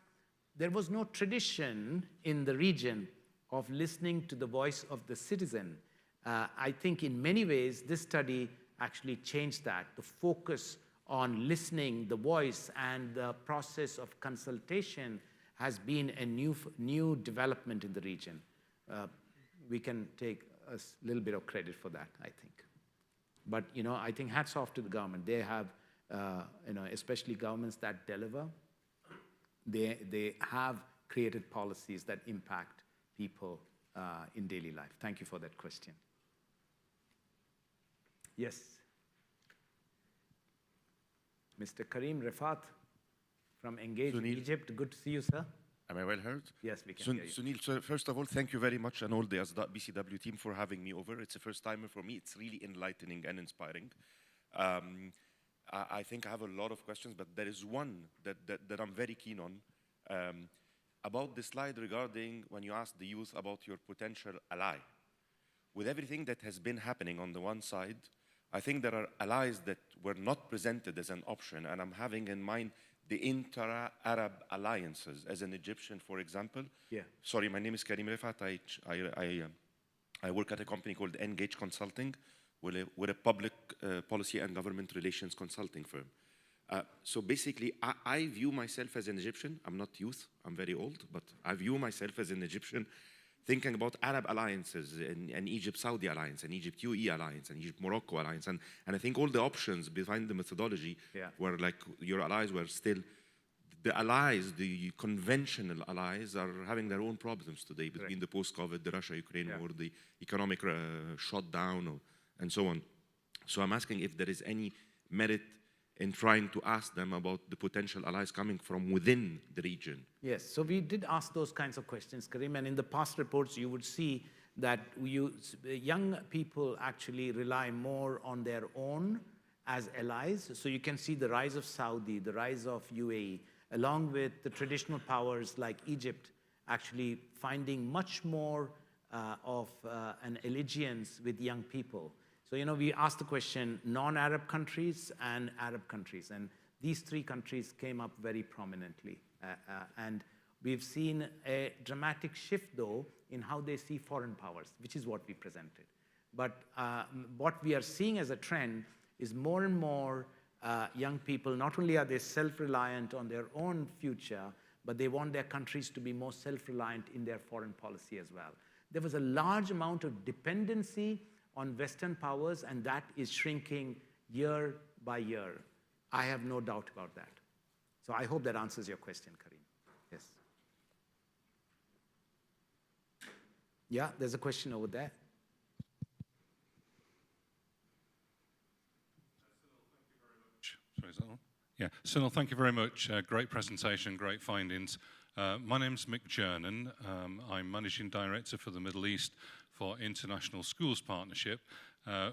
[SPEAKER 3] there was no tradition in the region of listening to the voice of the citizen. I think in many ways, this study actually changed that. The focus on listening, the voice, and the process of consultation has been a new development in the region. We can take a little bit of credit for that, I think. But, I think hats off to the government. They have, especially governments that deliver, they have created policies that impact people in daily life. Thank you for that question. Yes. Mr. Karim Rifat from Engage in Egypt. Good to see you, sir.
[SPEAKER 5] Am I well heard?
[SPEAKER 3] Yes, we can hear you.
[SPEAKER 5] Sunil, so first of all, thank you very much, and all the ASDA'A BCW team for having me over. It's a first timer for me. It's really enlightening and inspiring. I think I have a lot of questions, but there is one that I'm very keen on. About the slide regarding when you asked the youth about your potential ally. With everything that has been happening on the one side, I think there are allies that were not presented as an option, and I'm having in mind the intra-Arab alliances. As an Egyptian, for example.
[SPEAKER 3] Yeah.
[SPEAKER 5] Sorry, my name is Karim Rifat. I work at a company called Engage Consulting. We're a public policy and government relations consulting firm. So basically, I view myself as an Egyptian. I'm not youth, I'm very old, but I view myself as an Egyptian thinking about Arab alliances, and Egypt-Saudi alliance, and Egypt-UAE alliance, and Egypt-Morocco alliance. And I think all the options behind the methodology were like, your allies were still, the allies, the conventional allies are having their own problems today between the post-COVID, the Russia-Ukraine war, the economic shutdown, and so on. So I'm asking if there is any merit in trying to ask them about the potential allies coming from within the region.
[SPEAKER 3] Yes, so we did ask those kinds of questions, Karim, and in the past reports you would see that young people actually rely more on their own as allies. So you can see the rise of Saudi, the rise of UAE, along with the traditional powers like Egypt actually finding much more of an allegiance with young people. So, you know, we asked the question, non-Arab countries and Arab countries, and these three countries came up very prominently. And we've seen a dramatic shift, though, in how they see foreign powers, which is what we presented. But what we are seeing as a trend is more and more young people, not only are they self-reliant on their own future, but they want their countries to be more self-reliant in their foreign policy as well. There was a large amount of dependency on Western powers, and that is shrinking year by year. I have no doubt about that. So I hope that answers your question, Karim. Yes. Yeah, there's a question over there.
[SPEAKER 7] Sorry, is that on? Yeah, Sunil, thank you very much. Great presentation, great findings. My name's Mick Jernan. I'm Managing Director for the Middle East for International Schools Partnership.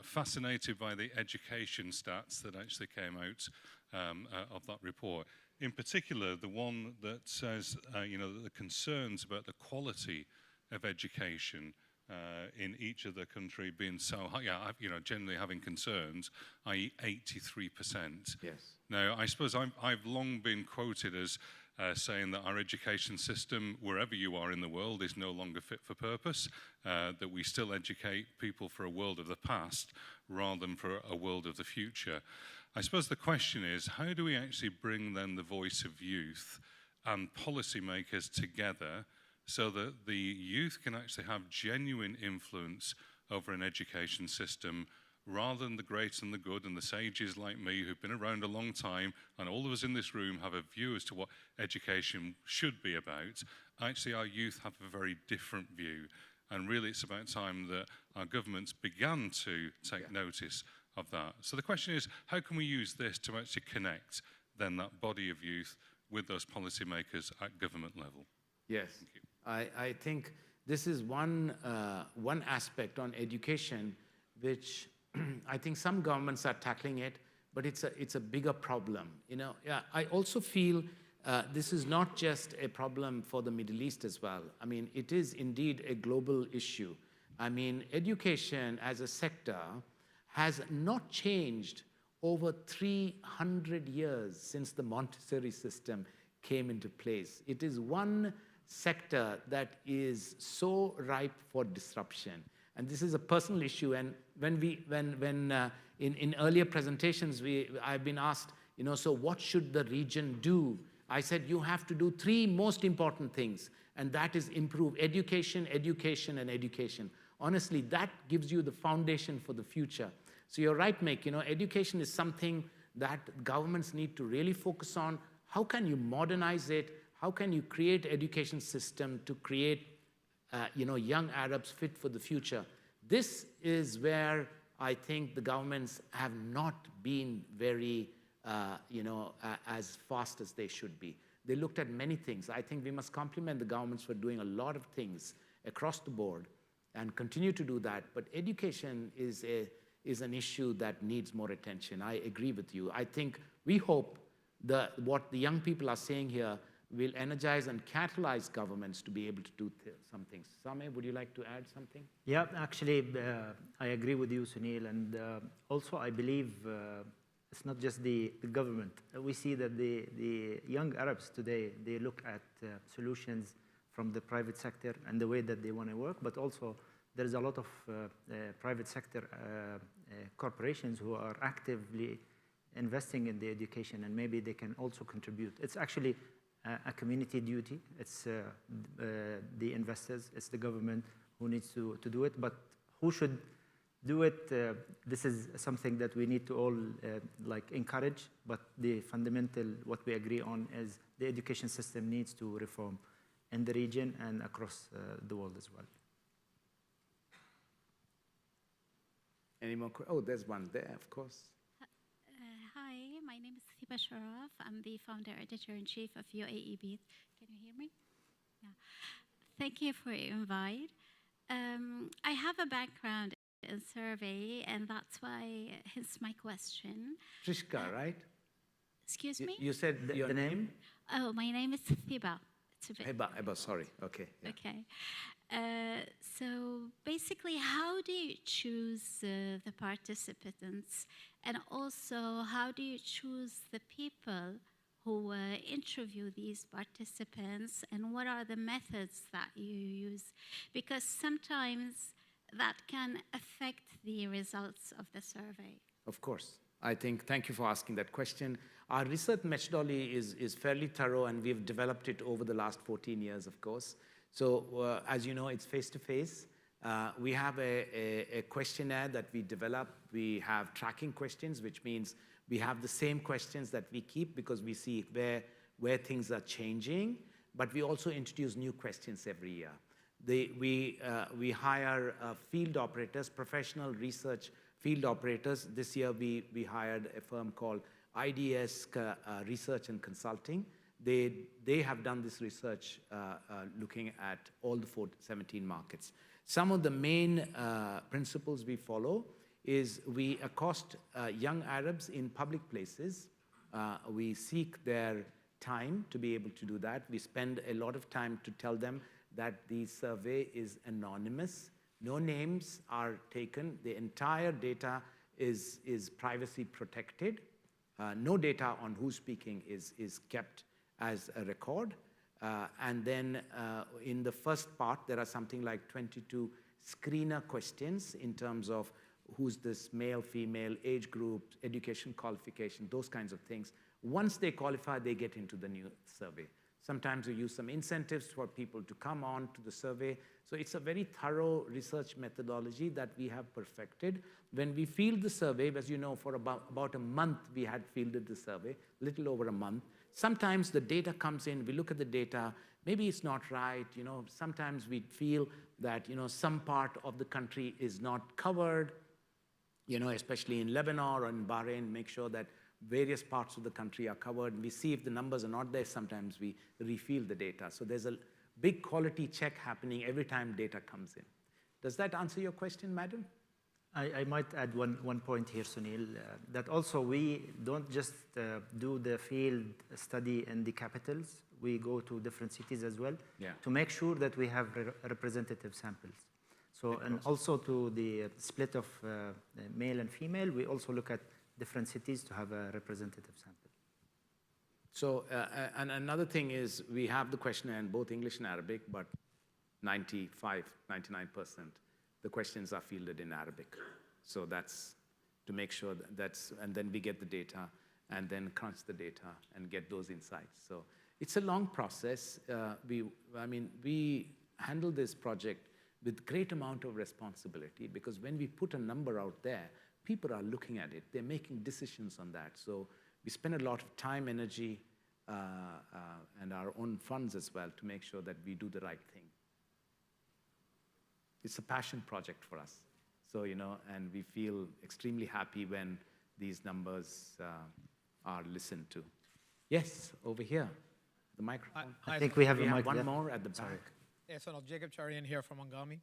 [SPEAKER 7] Fascinated by the education stats that actually came out of that report. In particular, the one that says, you know, the concerns about the quality of education in each of the country being so high, yeah, you know, generally having concerns, i.e. 83%.
[SPEAKER 3] Yes.
[SPEAKER 7] Now, I suppose I've long been quoted as saying that our education system, wherever you are in the world, is no longer fit for purpose, that we still educate people for a world of the past rather than for a world of the future. I suppose the question is, how do we actually bring then the voice of youth and policymakers together so that the youth can actually have genuine influence over an education system rather than the great and the good and the sages like me who've been around a long time, and all of us in this room have a view as to what education should be about. Actually, our youth have a very different view, and really it's about time that our governments began to take notice of that. So the question is, how can we use this to actually connect then that body of youth with those policymakers at government level?
[SPEAKER 3] Yes.
[SPEAKER 7] Thank you.
[SPEAKER 3] I think this is one aspect on education which I think some governments are tackling it, but it's a bigger problem. You know, yeah, I also feel this is not just a problem for the Middle East as well. I mean, it is indeed a global issue. I mean, education as a sector has not changed over 300 years since the Montessori system came into place. It is one sector that is so ripe for disruption. And this is a personal issue. And in earlier presentations, I've been asked, you know, so what should the region do? I said, you have to do three most important things, and that is improve education, education, and education. Honestly, that gives you the foundation for the future. So you're right, Mick, you know, education is something that governments need to really focus on. How can you modernize it? How can you create education system to create you know, young Arabs fit for the future? This is where I think the governments have not been very, you know, as fast as they should be. They looked at many things. I think we must compliment the governments for doing a lot of things across the board and continue to do that. But education is an issue that needs more attention. I agree with you. I think we hope that what the young people are saying here will energize and catalyze governments to be able to do some things. Sameh, would you like to add something?
[SPEAKER 4] Yeah, actually, I agree with you, Sunil. And also, I believe it's not just the government. We see that the young Arabs today, they look at solutions from the private sector and the way that they want to work, but also there is a lot of private sector corporations who are actively investing in the education, and maybe they can also contribute. It's actually a community duty. It's the investors, it's the government who needs to do it, but who should do it? This is something that we need to all like encourage, but the fundamental, what we agree on is the education system needs to reform in the region and across the world as well.
[SPEAKER 3] Any more? Oh, there's one there, of course.
[SPEAKER 8] Hi, my name is Thiba Sharaf. I'm the founder, editor-in-chief of UAEB. Can you hear me? Yeah. Thank you for your invite. I have a background in survey, and that's why, hence my question.
[SPEAKER 3] Trishka, right?
[SPEAKER 8] Excuse me?
[SPEAKER 3] You said your name?
[SPEAKER 8] Oh, my name is Thiba. It's a bit.
[SPEAKER 3] Eba, sorry. Okay. Yeah.
[SPEAKER 8] Okay. So basically, how do you choose the participants? And also, how do you choose the people who interview these participants? And what are the methods that you use? Because sometimes that can affect the results of the survey.
[SPEAKER 3] Of course. Thank you for asking that question. Our research methodology is fairly thorough, and we've developed it over the last 14 years, of course. So as you know, it's face-to-face. We have a questionnaire that we develop. We have tracking questions, which means we have the same questions that we keep because we see where things are changing, but we also introduce new questions every year. We hire field operators, professional research field operators. This year, we hired a firm called IDS Research and Consulting. They have done this research looking at all the 17 markets. Some of the main principles we follow is we accost young Arabs in public places. We seek their time to be able to do that. We spend a lot of time to tell them that the survey is anonymous. No names are taken. The entire data is privacy protected. No data on who's speaking is kept as a record. And then in the first part, there are something like 22 screener questions in terms of who's this male, female, age group, education qualification, those kinds of things. Once they qualify, they get into the new survey. Sometimes we use some incentives for people to come on to the survey. So it's a very thorough research methodology that we have perfected. When we field the survey, as you know, for about a month, we had fielded the survey, little over a month. Sometimes the data comes in, we look at the data, maybe it's not right. Sometimes we feel that, some part of the country is not covered, especially in Lebanon or in Bahrain, make sure that various parts of the country are covered. We see if the numbers are not there, sometimes we refill the data. So there's a big quality check happening every time data comes in. Does that answer your question, madam?
[SPEAKER 4] I might add one point here, Sunil, that also we don't just do the field study in the capitals. We go to different cities as well to make sure that we have representative samples. So, and also to the split of male and female, we also look at different cities to have a representative sample.
[SPEAKER 3] So, and another thing is we have the questionnaire in both English and Arabic, but 99%, the questions are fielded in Arabic. So that's to make sure and then we get the data and then crunch the data and get those insights. So it's a long process. We handle this project with great amount of responsibility because when we put a number out there, people are looking at it. They're making decisions on that. So we spend a lot of time, energy, and our own funds as well to make sure that we do the right thing. It's a passion project for us. So, and we feel extremely happy when these numbers are listened to. Yes, over here, the microphone.
[SPEAKER 4] I think we have
[SPEAKER 3] one more at the back.
[SPEAKER 9] Yes, Jacob Charian here from Angami.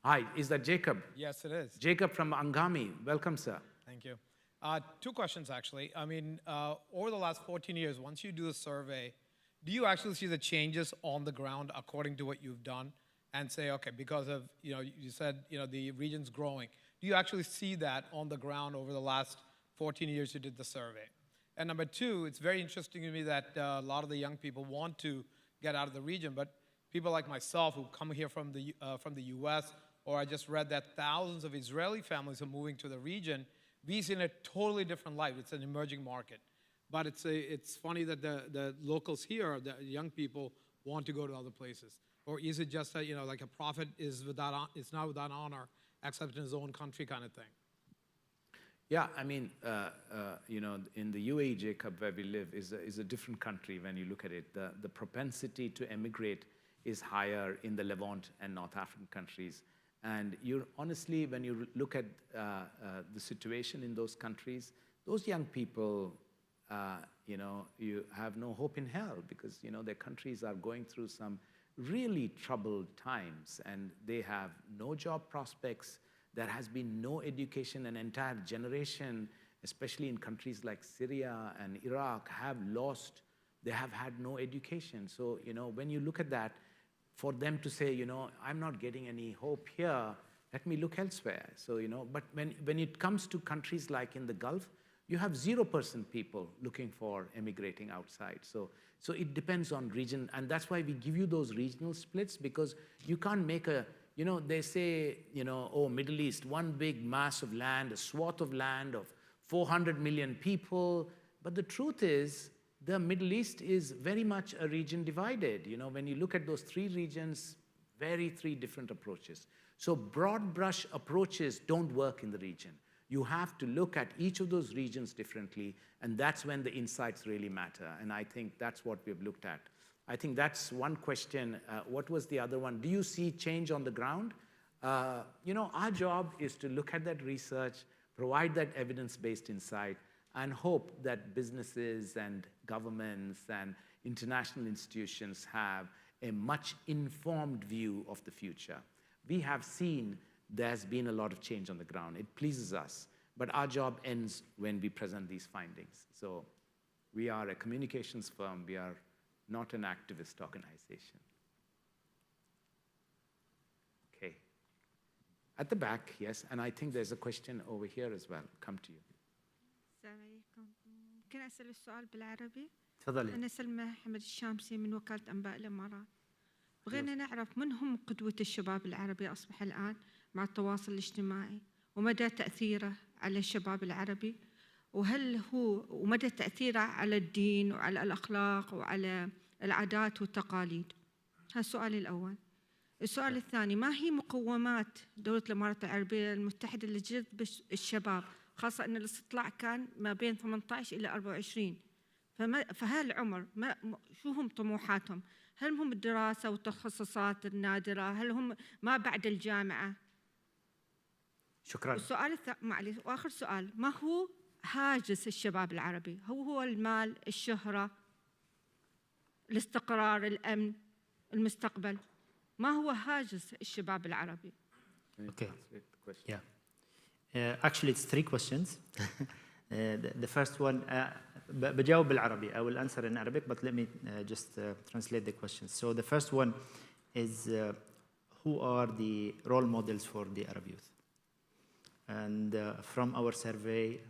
[SPEAKER 3] Hi, is that Jacob?
[SPEAKER 9] Yes, it is.
[SPEAKER 3] Jacob from Angami. Welcome, sir.
[SPEAKER 9] Thank you. Two questions, actually. Over the last 14 years, once you do the survey, do you actually see the changes on the ground according to what you've done and say, okay, because of, you said, the region's growing. Do you actually see that on the ground over the last 14 years you did the survey? And number two, it's very interesting to me that a lot of the young people want to get out of the region, but people like myself who come here from the US, or I just read that thousands of Israeli families are moving to the region, we see in a totally different light. It's an emerging market. But it's funny that the locals here, the young people, want to go to other places. Or is it just that, like a prophet is not without honor, except in his own country kind of thing?
[SPEAKER 3] Yeah, in the UAE, Jacob, where we live, is a different country when you look at it. The propensity to emigrate is higher in the Levant and North African countries. And honestly, when you look at the situation in those countries, those young people, you have no hope in hell because, their countries are going through some really troubled times and they have no job prospects. There has been no education. An entire generation, especially in countries like Syria and Iraq, have lost they have had no education. So, you know, when you look at that, for them to say, you know, I'm not getting any hope here, let me look elsewhere. So, you know, but when it comes to countries like in the Gulf, you have 0% people looking for emigrating outside. So it depends on region, and that's why we give you those regional splits, because you can't make a, you know, they say, you know, oh, Middle East, one big mass of land, a swath of land of 400 million people. But the truth is, the Middle East is very much a region divided. You know, when you look at those three regions, three different approaches. So broad brush approaches don't work in the region. You have to look at each of those regions differently, and that's when the insights really matter. And I think that's what we've looked at. I think that's one question. What was the other one? Do you see change on the ground? You know, our job is to look at that research, provide that evidence-based insight, and hope that businesses and governments and international institutions have a much informed view of the future. We have seen there's been a lot of change on the ground. It pleases us, but our job ends when we present these findings. So we are a communications firm. We are not an activist organization. Okay. At the back, yes, and I think there's a question over here as well. Come to you.
[SPEAKER 10] السلام عليكم. ممكن أسأل السؤال بالعربي؟
[SPEAKER 4] تفضلي.
[SPEAKER 10] أنا سلمى حمد الشامسي من وكالة أنباء الإمارات. بغينا نعرف من هم قدوة الشباب العربي أصبح الآن مع التواصل الاجتماعي، ومدى تأثيره على الشباب العربي، ومدى تأثيره على الدين وعلى الأخلاق وعلى العادات والتقاليد. هذا السؤال الأول. السؤال الثاني، ما هي مقومات دولة الإمارات العربية المتحدة لجذب الشباب، خاصة أن الاستطلاع كان ما بين 18 إلى 24، فهالعمر شو هم طموحاتهم؟ هل هم الدراسة والتخصصات النادرة؟ هل هم ما بعد الجامعة؟
[SPEAKER 4] شكرا.
[SPEAKER 10] السؤال معلش، وآخر سؤال، ما هو هاجس الشباب العربي؟ هو المال، الشهرة، الاستقرار، الأمن، المستقبل؟ ما هو هاجس الشباب العربي؟
[SPEAKER 4] Okay. Yeah. Actually, it's three questions. The first one, بجاوب بالعربي. I will answer in Arabic, but let me just translate the questions. So the first one is, who are the role models for the Arab youth? And from our survey,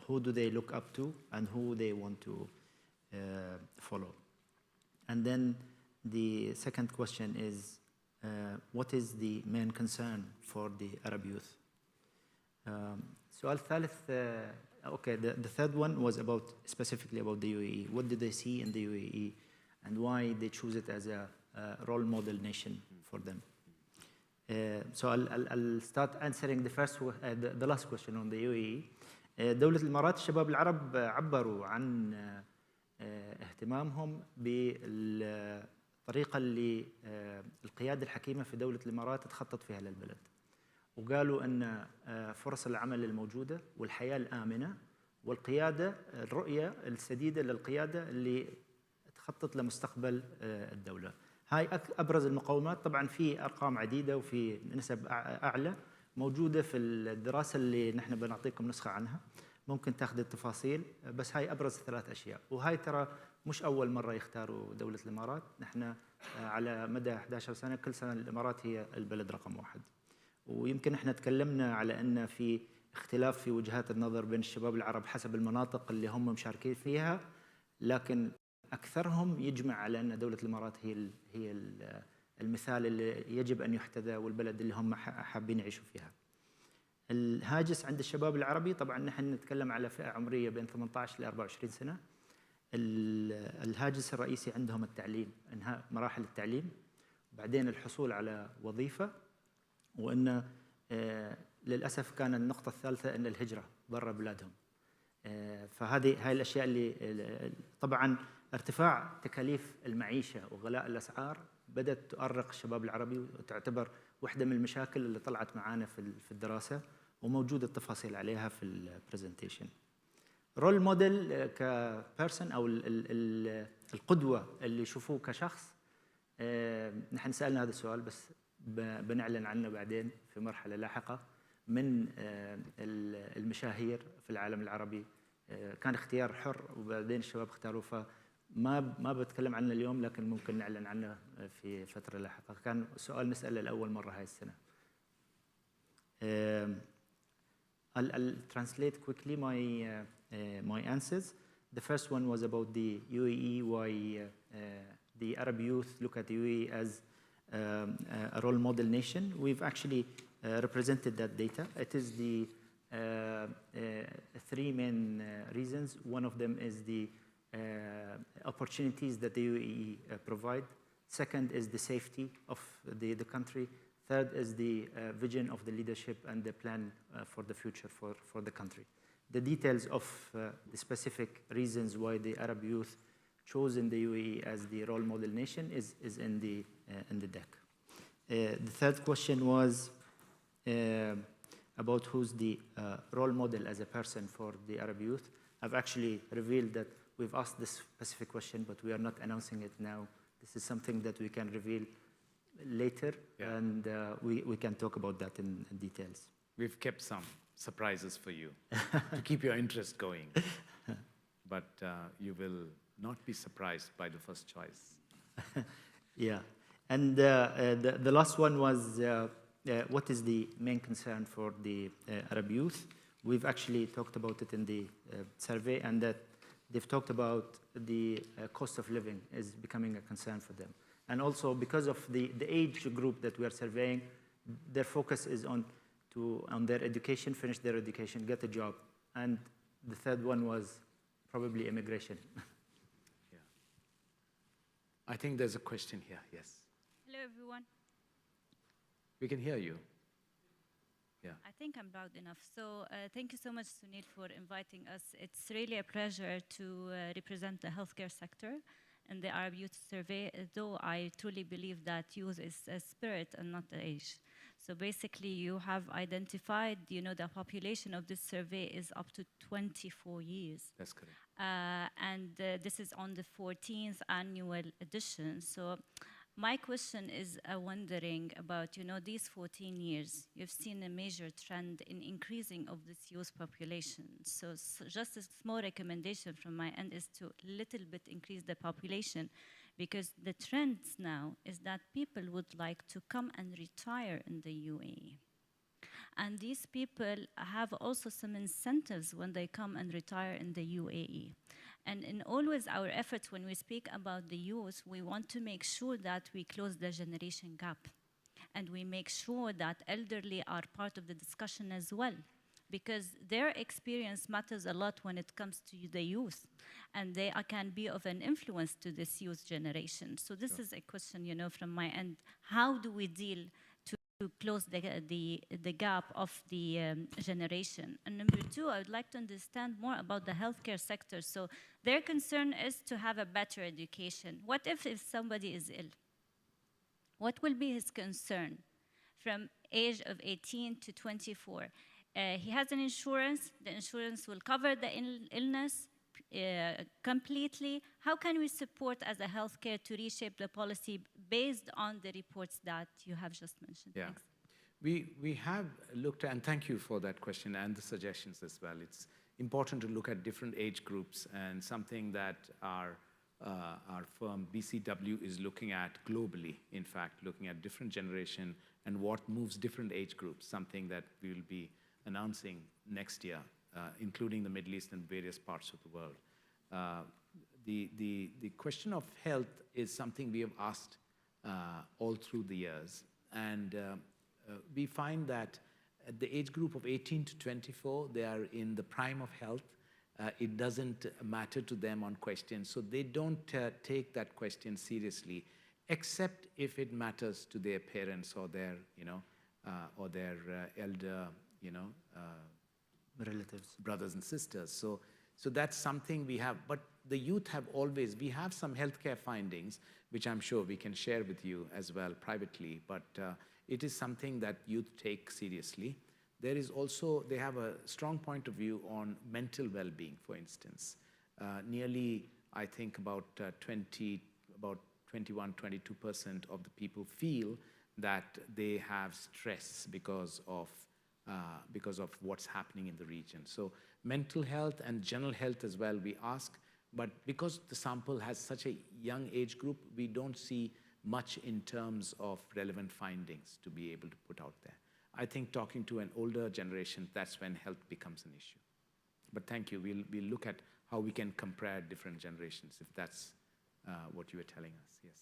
[SPEAKER 4] who do they look up to and who they want to follow? And then the second question is, what is the main concern for the Arab youth? سؤال ثالث, okay, the third one was specifically about the UAE. What did they see in the UAE and why they choose it as a role model nation for them? So I'll start answering the last question on the UAE. دولة الإمارات الشباب العرب عبروا عن اهتمامهم بالطريقة اللي القيادة الحكيمة في دولة الإمارات تخطط فيها للبلد. وقالوا أن فرص العمل الموجودة والحياة الآمنة والقيادة، الرؤية السديدة للقيادة اللي تخطط لمستقبل الدولة. هاي أبرز المقومات. طبعا في أرقام عديدة وفي نسب أعلى موجودة في الدراسة اللي نحن بنعطيكم نسخة عنها، ممكن تاخذ التفاصيل، بس هاي أبرز 3 أشياء. وهاي ترى مش أول مرة يختاروا دولة الإمارات، نحن على مدى 11 سنة كل سنة الإمارات هي البلد رقم 1. ويمكن احنا تكلمنا على ان في اختلاف في وجهات النظر بين الشباب العرب حسب المناطق اللي هم مشاركين فيها، لكن اكثرهم يجمع على ان دوله الامارات هي المثال اللي يجب ان يحتذى والبلد اللي هم حابين يعيشوا فيها. الهاجس عند الشباب العربي، طبعا نحن نتكلم على فئه عمريه بين 18 ل 24 سنه. الهاجس الرئيسي عندهم التعليم، انهاء مراحل التعليم، بعدين الحصول على وظيفه، وأن للأسف كان النقطة الثالثة أن الهجرة برا بلادهم. فهاي الأشياء اللي طبعا ارتفاع تكاليف المعيشة وغلاء الأسعار بدأت تؤرق الشباب العربي وتعتبر واحدة من المشاكل اللي طلعت معانا في الدراسة وموجودة التفاصيل عليها في البرزنتيشن. رول موديل كبيرسون أو القدوة اللي يشوفوه كشخص، نحن سألنا هذا السؤال بس بنعلن عنه بعدين في مرحلة لاحقة. من المشاهير في العالم العربي كان اختيار حر وبعدين الشباب اختاروه، ما بتكلم عنه اليوم، لكن ممكن نعلن عنه في فترة لاحقة. كان سؤال نسأله لأول مرة هاي السنة. I'll translate quickly my answers. The first one was about the UAE, why the Arab youth look at the UAE as a role model nation. We've actually represented that data. It is the three main reasons. One of them is the opportunities that the UAE provide. Second is the safety of the country. Third is the vision of the leadership and the plan for the future for the country. The details of the specific reasons why the Arab youth chosen the UAE as the role model nation is in the deck. The third question was about who's the role model as a person for the Arab youth. I've actually revealed that we've asked this specific question, but we are not announcing it now. This is something that we can reveal later, and we can talk about that in details.
[SPEAKER 3] We've kept some surprises for you to keep your interest going. But you will not be surprised by the first choice.
[SPEAKER 4] Yeah. And the last one was what is the main concern for the Arab youth? We've actually talked about it in the survey, and that they've talked about the cost of living is becoming a concern for them. And also because of the age group that we are surveying, their focus is on their education, finish their education, get a job. And the third one was probably immigration.
[SPEAKER 3] Yeah. I think there's a question here, yes.
[SPEAKER 11] Hello, everyone.
[SPEAKER 3] We can hear you. Yeah.
[SPEAKER 11] I think I'm loud enough. So thank you so much, Sunil, for inviting us. It's really a pleasure to represent the healthcare sector in the Arab Youth Survey, though I truly believe that youth is a spirit and not an age. So basically, you have identified, the population of this survey is up to 24 years.
[SPEAKER 3] That's correct.
[SPEAKER 11] And this is on the 14th annual edition. So my question is wondering about, these 14 years, you've seen a major trend in increasing of this youth population. So just a small recommendation from my end is to little bit increase the population, because the trend now is that people would like to come and retire in the UAE. And these people have also some incentives when they come and retire in the UAE. And in always our efforts when we speak about the youth, we want to make sure that we close the generation gap. And we make sure that elderly are part of the discussion as well, because their experience matters a lot when it comes to the youth, and they can be of an influence to this youth generation. So this is a question, from my end. How do we deal to close the gap of the generation? And number two, I would like to understand more about the healthcare sector. So their concern is to have a better education. What if somebody is ill? What will be his concern from age of 18 to 24? He has an insurance. The insurance will cover the illness completely. How can we support as a healthcare to reshape the policy based on the reports that you have just mentioned?
[SPEAKER 3] Yeah.
[SPEAKER 11] Thanks.
[SPEAKER 3] We have looked at, and thank you for that question and the suggestions as well. It's important to look at different age groups, and something that our firm BCW is looking at globally, in fact, looking at different generation and what moves different age groups, something that we will be announcing next year, including the Middle East and various parts of the world. The question of health is something we have asked all through the years, and we find that at the age group of 18 to 24, they are in the prime of health. It doesn't matter to them on questions, so they don't take that question seriously, except if it matters to their parents or their, or their elder,
[SPEAKER 4] relatives,
[SPEAKER 3] brothers and sisters. So that's something we have. But the youth have always, we have some healthcare findings, which I'm sure we can share with you as well privately, but it is something that youth take seriously. There is also, they have a strong point of view on mental well-being, for instance. Nearly, I think about 21, 22% of the people feel that they have stress because of what's happening in the region. So mental health and general health as well, we ask But because the sample has such a young age group, we don't see much in terms of relevant findings to be able to put out there. I think talking to an older generation, that's when health becomes an issue. But thank you. We'll look at how we can compare different generations, if that's what you were telling us. Yes.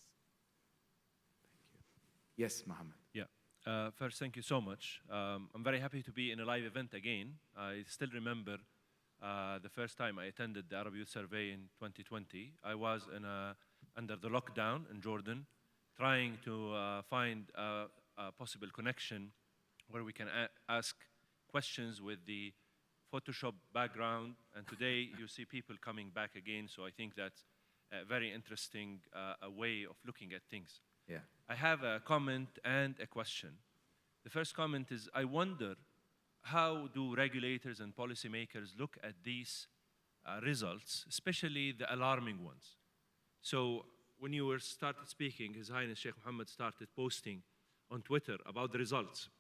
[SPEAKER 3] Thank you. Yes, Mohammed.
[SPEAKER 12] Yeah. First, thank you so much. I'm very happy to be in a live event again. I still remember the first time I attended the Arab Youth Survey in 2020. I was under the lockdown in Jordan, trying to find a possible connection where we can ask questions with the Photoshop background. And today you see people coming back again. So I think that's a very interesting way of looking at things.
[SPEAKER 3] Yeah.
[SPEAKER 12] I have a comment and a question. The first comment is, I wonder, how do regulators and policymakers look at these results, especially the alarming ones? So when you were started speaking, His Highness Sheikh Mohammed started posting on Twitter about the results.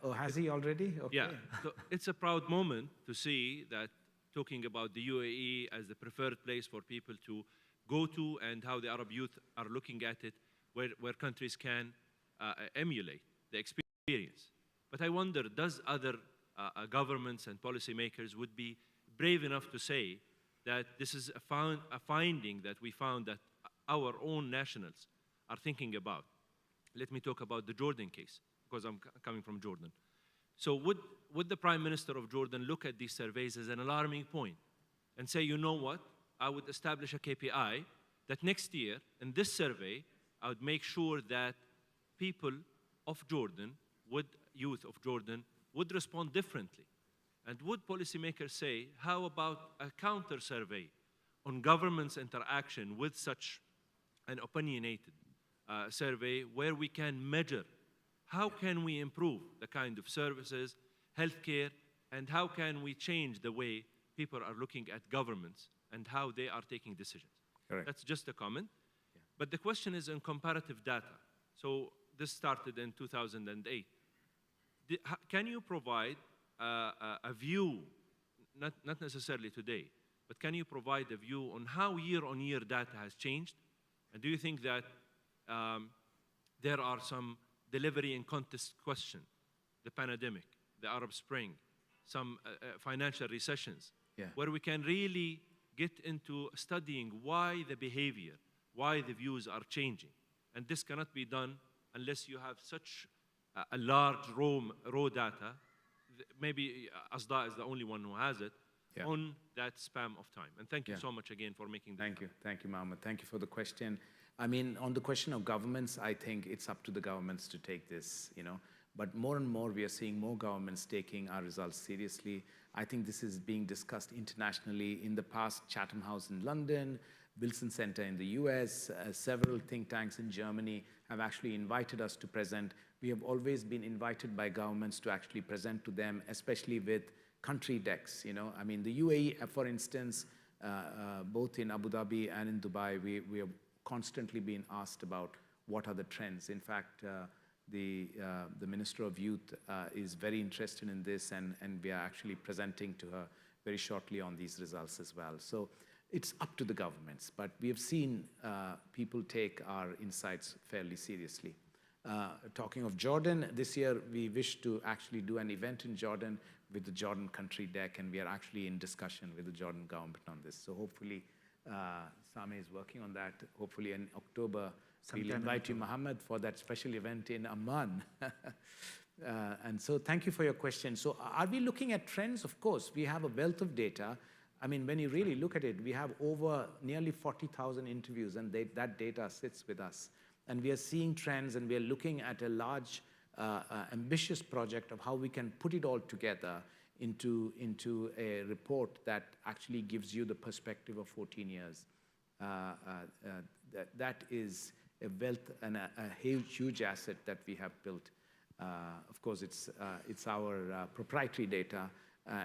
[SPEAKER 3] Oh, has he already? Okay.
[SPEAKER 12] Yeah, so it's a proud moment to see that, talking about the UAE as the preferred place for people to go to and how the Arab youth are looking at it, where countries can emulate the experience. But I wonder, does other governments and policymakers would be brave enough to say that this is a finding that we found that our own nationals are thinking about? Let me talk about the Jordan case, because I'm coming from Jordan. So would the Prime Minister of Jordan look at these surveys as an alarming point and say, you know what, I would establish a KPI that next year in this survey, I would make sure that people of Jordan, youth of Jordan, would respond differently? And would policymakers say, how about a counter survey on government's interaction with such an opinionated survey where we can measure how can we improve the kind of services, healthcare, and how can we change the way people are looking at governments and how they are taking decisions?
[SPEAKER 3] Correct.
[SPEAKER 12] That's just a comment. Yeah. But the question is in comparative data. So this started in 2008. Can you provide a view, not necessarily today, but can you provide a view on how year-on-year data has changed? And do you think that there are some delivery and contest question, the pandemic, the Arab Spring, some financial recessions, where we can really get into studying why the behavior, why the views are changing? And this cannot be done unless you have such a large raw data. Maybe ASDA'A is the only one who has it on that span of time. And thank you so much again for making this.
[SPEAKER 3] Thank you, Mohammed. Thank you for the question. I mean, on the question of governments, I think it's up to the governments to take this, But more and more, we are seeing more governments taking our results seriously. I think this is being discussed internationally. In the past, Chatham House in London, Wilson Center in the US, several think tanks in Germany have actually invited us to present. We have always been invited by governments to actually present to them, especially with country decks. I mean, the UAE, for instance, both in Abu Dhabi and in Dubai, we have constantly been asked about what are the trends. In fact, the Minister of Youth is very interested in this, and we are actually presenting to her very shortly on these results as well. So it's up to the governments, but we have seen people take our insights fairly seriously. Talking of Jordan, this year we wish to actually do an event in Jordan with the Jordan country deck, and we are actually in discussion with the Jordan government on this. So hopefully, Sami is working on that. Hopefully in October, we'll invite you, Mohammed, for that special event in Amman. And so thank you for your question. So are we looking at trends? Of course, we have a wealth of data. I mean, when you really look at it, we have over nearly 40,000 interviews, and that data sits with us. And we are seeing trends, and we are looking at a large, ambitious project of how we can put it all together into a report that actually gives you the perspective of 14 years. That is a wealth and a huge asset that we have built. Of course, it's our proprietary data,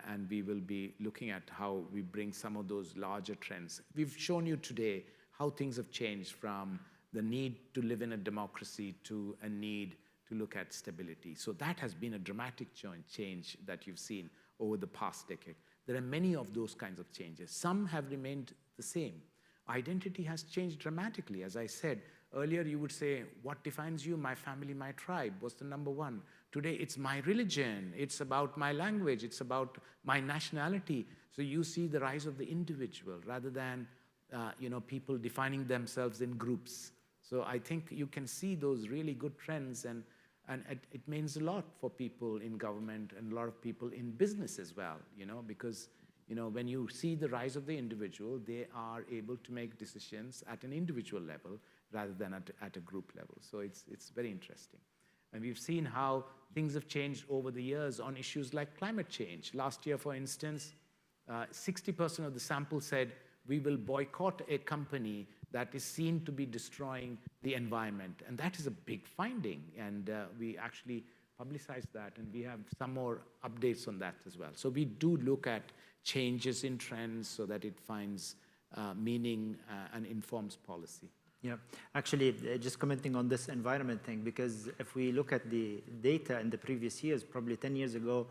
[SPEAKER 3] and we will be looking at how we bring some of those larger trends. We've shown you today how things have changed from the need to live in a democracy to a need to look at stability. So that has been a dramatic change that you've seen over the past decade. there are many of those kinds of changes. Some have remained the same. Identity has changed dramatically. As I said, earlier you would say, what defines you? My family, my tribe was the number one. Today it's my religion, it's about my language, it's about my nationality. So you see the rise of the individual rather than people defining themselves in groups. So I think you can see those really good trends, and it means a lot for people in government and a lot of people in business as well, because when you see the rise of the individual, they are able to make decisions at an individual level rather than at a group level. So it's very interesting. And we've seen how things have changed over the years on issues like climate change. Last year, for instance, 60% of the sample said, we will boycott a company that is seen to be destroying the environment. And that is a big finding. And we actually publicized that, and we have some more updates on that as well. So we do look at changes in trends so that it finds meaning and informs policy.
[SPEAKER 4] Yeah, actually, just commenting on this environment thing, because if we look at the data in the previous years, probably 10 years ago,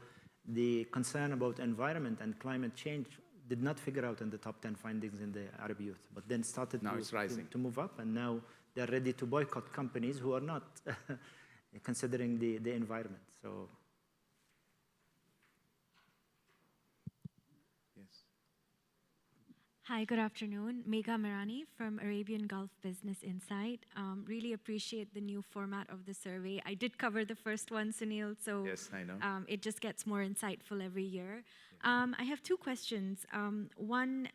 [SPEAKER 4] the concern about environment and climate change did not figure out in the top 10 findings in the Arab youth, but then started to move up, and now they're ready to boycott companies who are not considering the environment. So.
[SPEAKER 13] Hi, good afternoon. Megha Mirani from Arabian Gulf Business Insight. Really appreciate the new format of the survey. I did cover the first one, Sunil, so
[SPEAKER 3] yes, I know.
[SPEAKER 13] It just gets more insightful every year. I have two questions. One,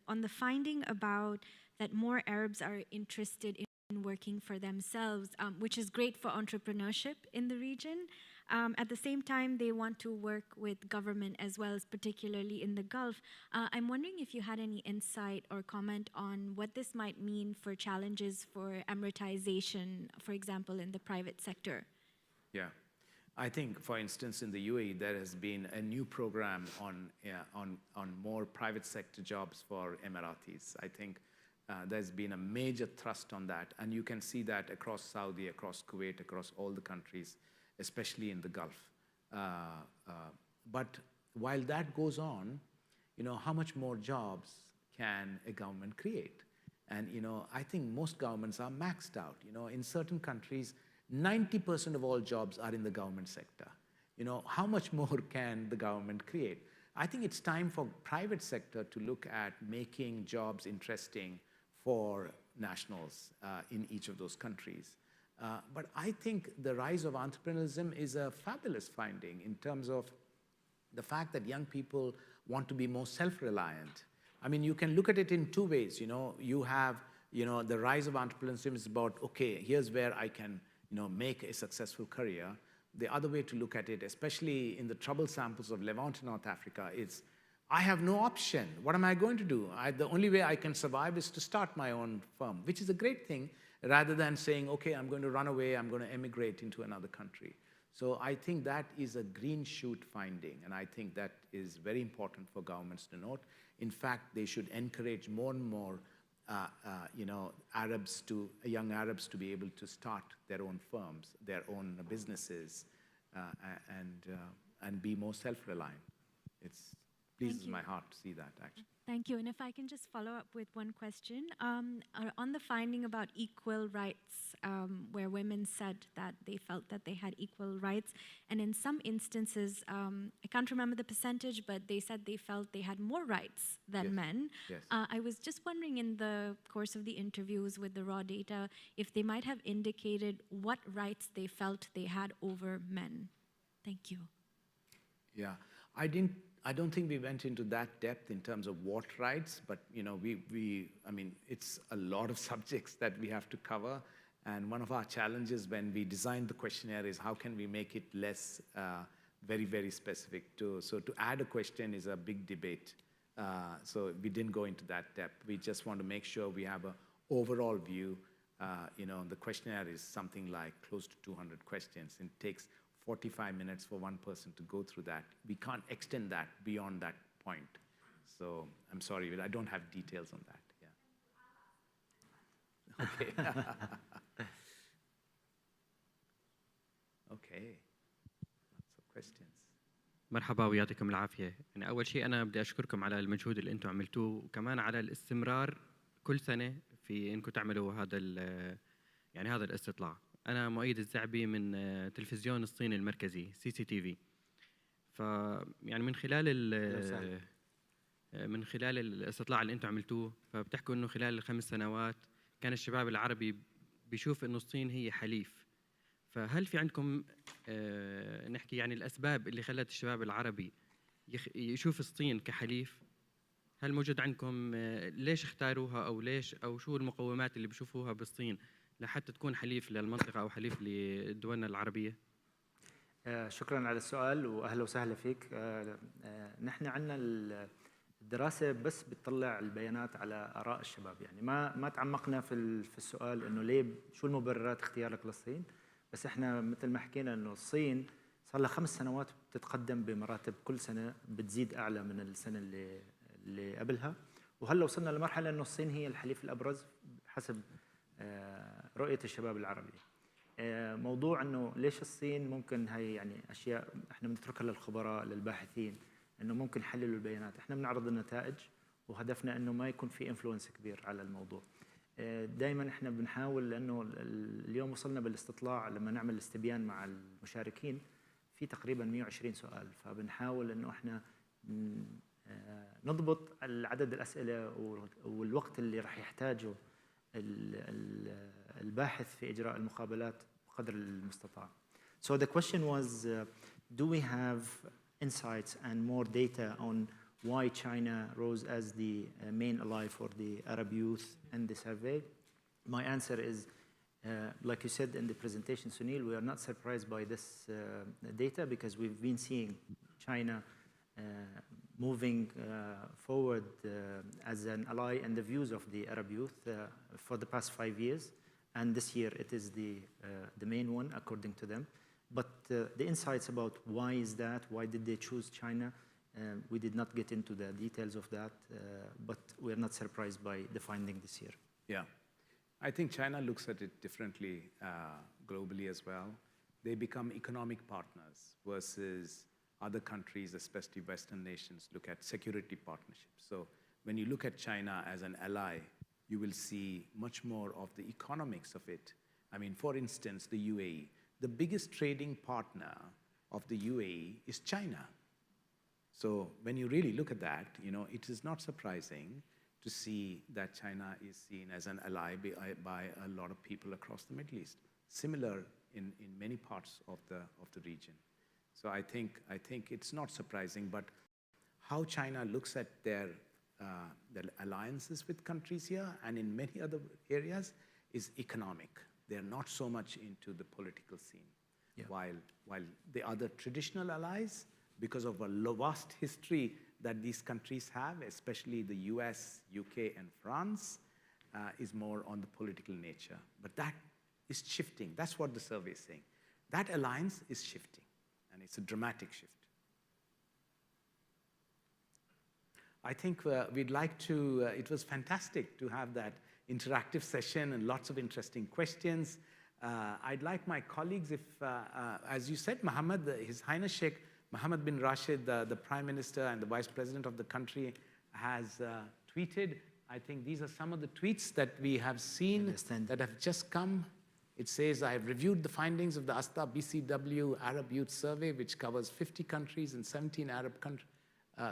[SPEAKER 13] on the finding about that more Arabs are interested in working for themselves, which is great for entrepreneurship in the region. At the same time, they want to work with government as well, as particularly in the Gulf. I'm wondering if you had any insight or comment on what this might mean for challenges for Emiratization, for example, in the private sector.
[SPEAKER 3] Yeah. I think, for instance, in the UAE, there has been a new program on more private sector jobs for Emiratis. I think there's been a major thrust on that. And you can see that across Saudi, across Kuwait, across all the countries, especially in the Gulf. But while that goes on, how much more jobs can a government create? And, I think most governments are maxed out. In certain countries, 90% of all jobs are in the government sector. How much more can the government create? I think it's time for private sector to look at making jobs interesting for nationals in each of those countries. But I think the rise of entrepreneurialism is a fabulous finding in terms of the fact that young people want to be more self-reliant. I mean, you can look at it in two ways. You have, the rise of entrepreneurialism is about, okay, here's where I can, make a successful career. The other way to look at it, especially in the trouble samples of Levant and North Africa, is I have no option. What am I going to do? The only way I can survive is to start my own firm, which is a great thing, rather than saying, okay, I'm going to run away, I'm going to emigrate into another country. So I think that is a green shoot finding, and I think that is very important for governments to note. In fact, they should encourage more and more young Arabs to be able to start their own firms, their own businesses, and be more self-reliant. It pleases my heart to see that, actually.
[SPEAKER 13] Thank you. And if I can just follow up with one question. On the finding about equal rights, where women said that they felt that they had equal rights, and in some instances, I can't remember the percentage, but they said they felt they had more rights than men.
[SPEAKER 3] Yes.
[SPEAKER 13] I was just wondering, in the course of the interviews with the raw data, if they might have indicated what rights they felt they had over men. Thank you.
[SPEAKER 3] Yeah, I don't think we went into that depth in terms of what rights, but I mean, it's a lot of subjects that we have to cover. And one of our challenges when we designed the questionnaire is how can we make it less very, very specific. So to add a question is a big debate. So we didn't go into that depth. We just want to make sure we have an overall view. The questionnaire is something like close to 200 questions, and it takes 45 minutes for one person to go through that. We can't extend that beyond that point. So I'm sorry, but I don't have details on that. Yeah. Okay. Okay. Lots of questions.
[SPEAKER 14] مرحبا ويعطيكم العافية. يعني أول شيء أنا بدي أشكركم على المجهود اللي أنتم عملتوه، وكمان على الاستمرار كل سنة في إنكم تعملوا يعني هذا الاستطلاع. أنا مؤيد الزعبي من تلفزيون الصين المركزي CCTV. يعني من خلال الاستطلاع اللي أنتم عملتوه، فبتحكوا إنه خلال ال5 سنوات كان الشباب العربي بيشوف إنه الصين هي حليف. فهل في عندكم نحكي يعني الأسباب اللي خلت الشباب العربي يشوف الصين كحليف؟ هل موجود عندكم ليش اختاروها، أو ليش، أو شو المقومات اللي بيشوفوها بالصين لحتى تكون حليف للمنطقة أو حليف لدولنا العربية؟
[SPEAKER 4] شكرا على السؤال وأهلا وسهلا فيك. نحن عندنا الدراسة بس بتطلع البيانات على آراء الشباب، يعني ما تعمقنا في السؤال إنه ليه، شو المبررات اختيارك للصين. بس احنا مثل ما حكينا انه الصين صار لها 5 سنوات بتتقدم بمراتب، كل سنه بتزيد اعلى من السنه اللي قبلها، وهلا وصلنا لمرحله انه الصين هي الحليف الابرز حسب رؤيه الشباب العربي. موضوع انه ليش الصين، ممكن هي يعني اشياء احنا بنتركها للخبراء للباحثين انه ممكن يحللوا البيانات، احنا بنعرض النتائج وهدفنا انه ما يكون في انفلونس كبير على الموضوع. دائما احنا بنحاول، لانه اليوم وصلنا بالاستطلاع لما نعمل استبيان مع المشاركين في تقريبا 120 سؤال، فبنحاول انه احنا نضبط عدد الاسئله والوقت اللي راح يحتاجه الباحث في اجراء المقابلات بقدر المستطاع. So the question was, do we have insights and more data on why China rose as the main ally for the Arab youth in the survey? My answer is, like you said in the presentation, Sunil, we are not surprised by this data because we've been seeing China moving forward as an ally in the views of the Arab youth for the past 5 years. And this year it is the main one, according to them. But the insights about why is that, why did they choose China, we did not get into the details of that, but we are not surprised by the finding this year.
[SPEAKER 3] Yeah, I think China looks at it differently globally as well. They become economic partners versus other countries, especially Western nations, look at security partnerships. So when you look at China as an ally, you will see much more of the economics of it. I mean, for instance, the UAE. The biggest trading partner of the UAE is China. So when you really look at that, you know, it is not surprising to see that China is seen as an ally by a lot of people across the Middle East. Similar in many parts of the region. So I think it's not surprising, but how China looks at their alliances with countries here and in many other areas is economic. They're not so much into the political scene. Yeah. While the other traditional allies, because of a vast history that these countries have, especially the US, UK, and France, is more on the political nature. But that is shifting. That's what the survey is saying. That alliance is shifting, and it's a dramatic shift. I think we'd like to, it was fantastic to have that interactive session and lots of interesting questions. I'd like my colleagues, if, as you said, Mohammed, His Highness Sheikh Mohammed bin Rashid, the Prime Minister and the Vice President of the country, has tweeted. I think these are some of the tweets that we have seen that have just come. It says, I have reviewed the findings of the ASDA'A BCW Arab Youth Survey, which covers 50 countries and 17 Arab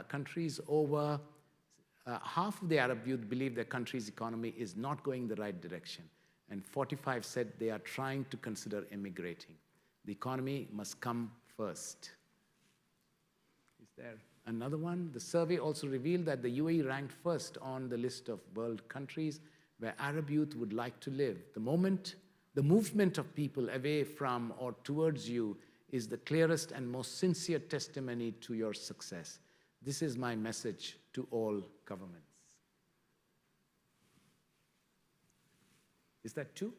[SPEAKER 3] countries. Over half of the Arab youth believe their country's economy is not going the right direction. And 45 said they are trying to consider emigrating. The economy must come first. Is there another one? The survey also revealed that the UAE ranked first on the list of world countries where Arab youth would like to live. The movement of people away from or towards you is the clearest and most sincere testimony to your success. This is my message to all governments. Is that two?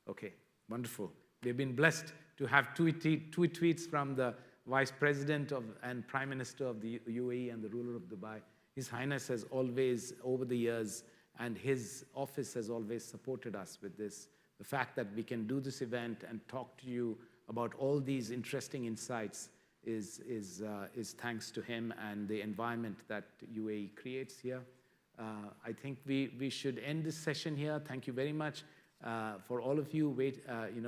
[SPEAKER 3] Okay, wonderful. We've been blessed to have two tweets from the Vice President and Prime Minister of the UAE and the ruler of Dubai. His Highness has always, over the years, and his office has always supported us with this. The fact that we can do this event and talk to you about all these interesting insights is thanks to him and the environment that UAE creates here. I think we should end this session here. Thank you very much for all of you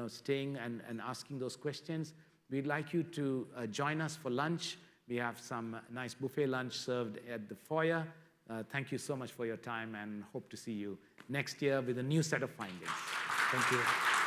[SPEAKER 3] staying and asking those questions. We'd like you to join us for lunch. We have some nice buffet lunch served at the foyer. Thank you so much for your time and hope to see you next year with a new set of findings. Thank you.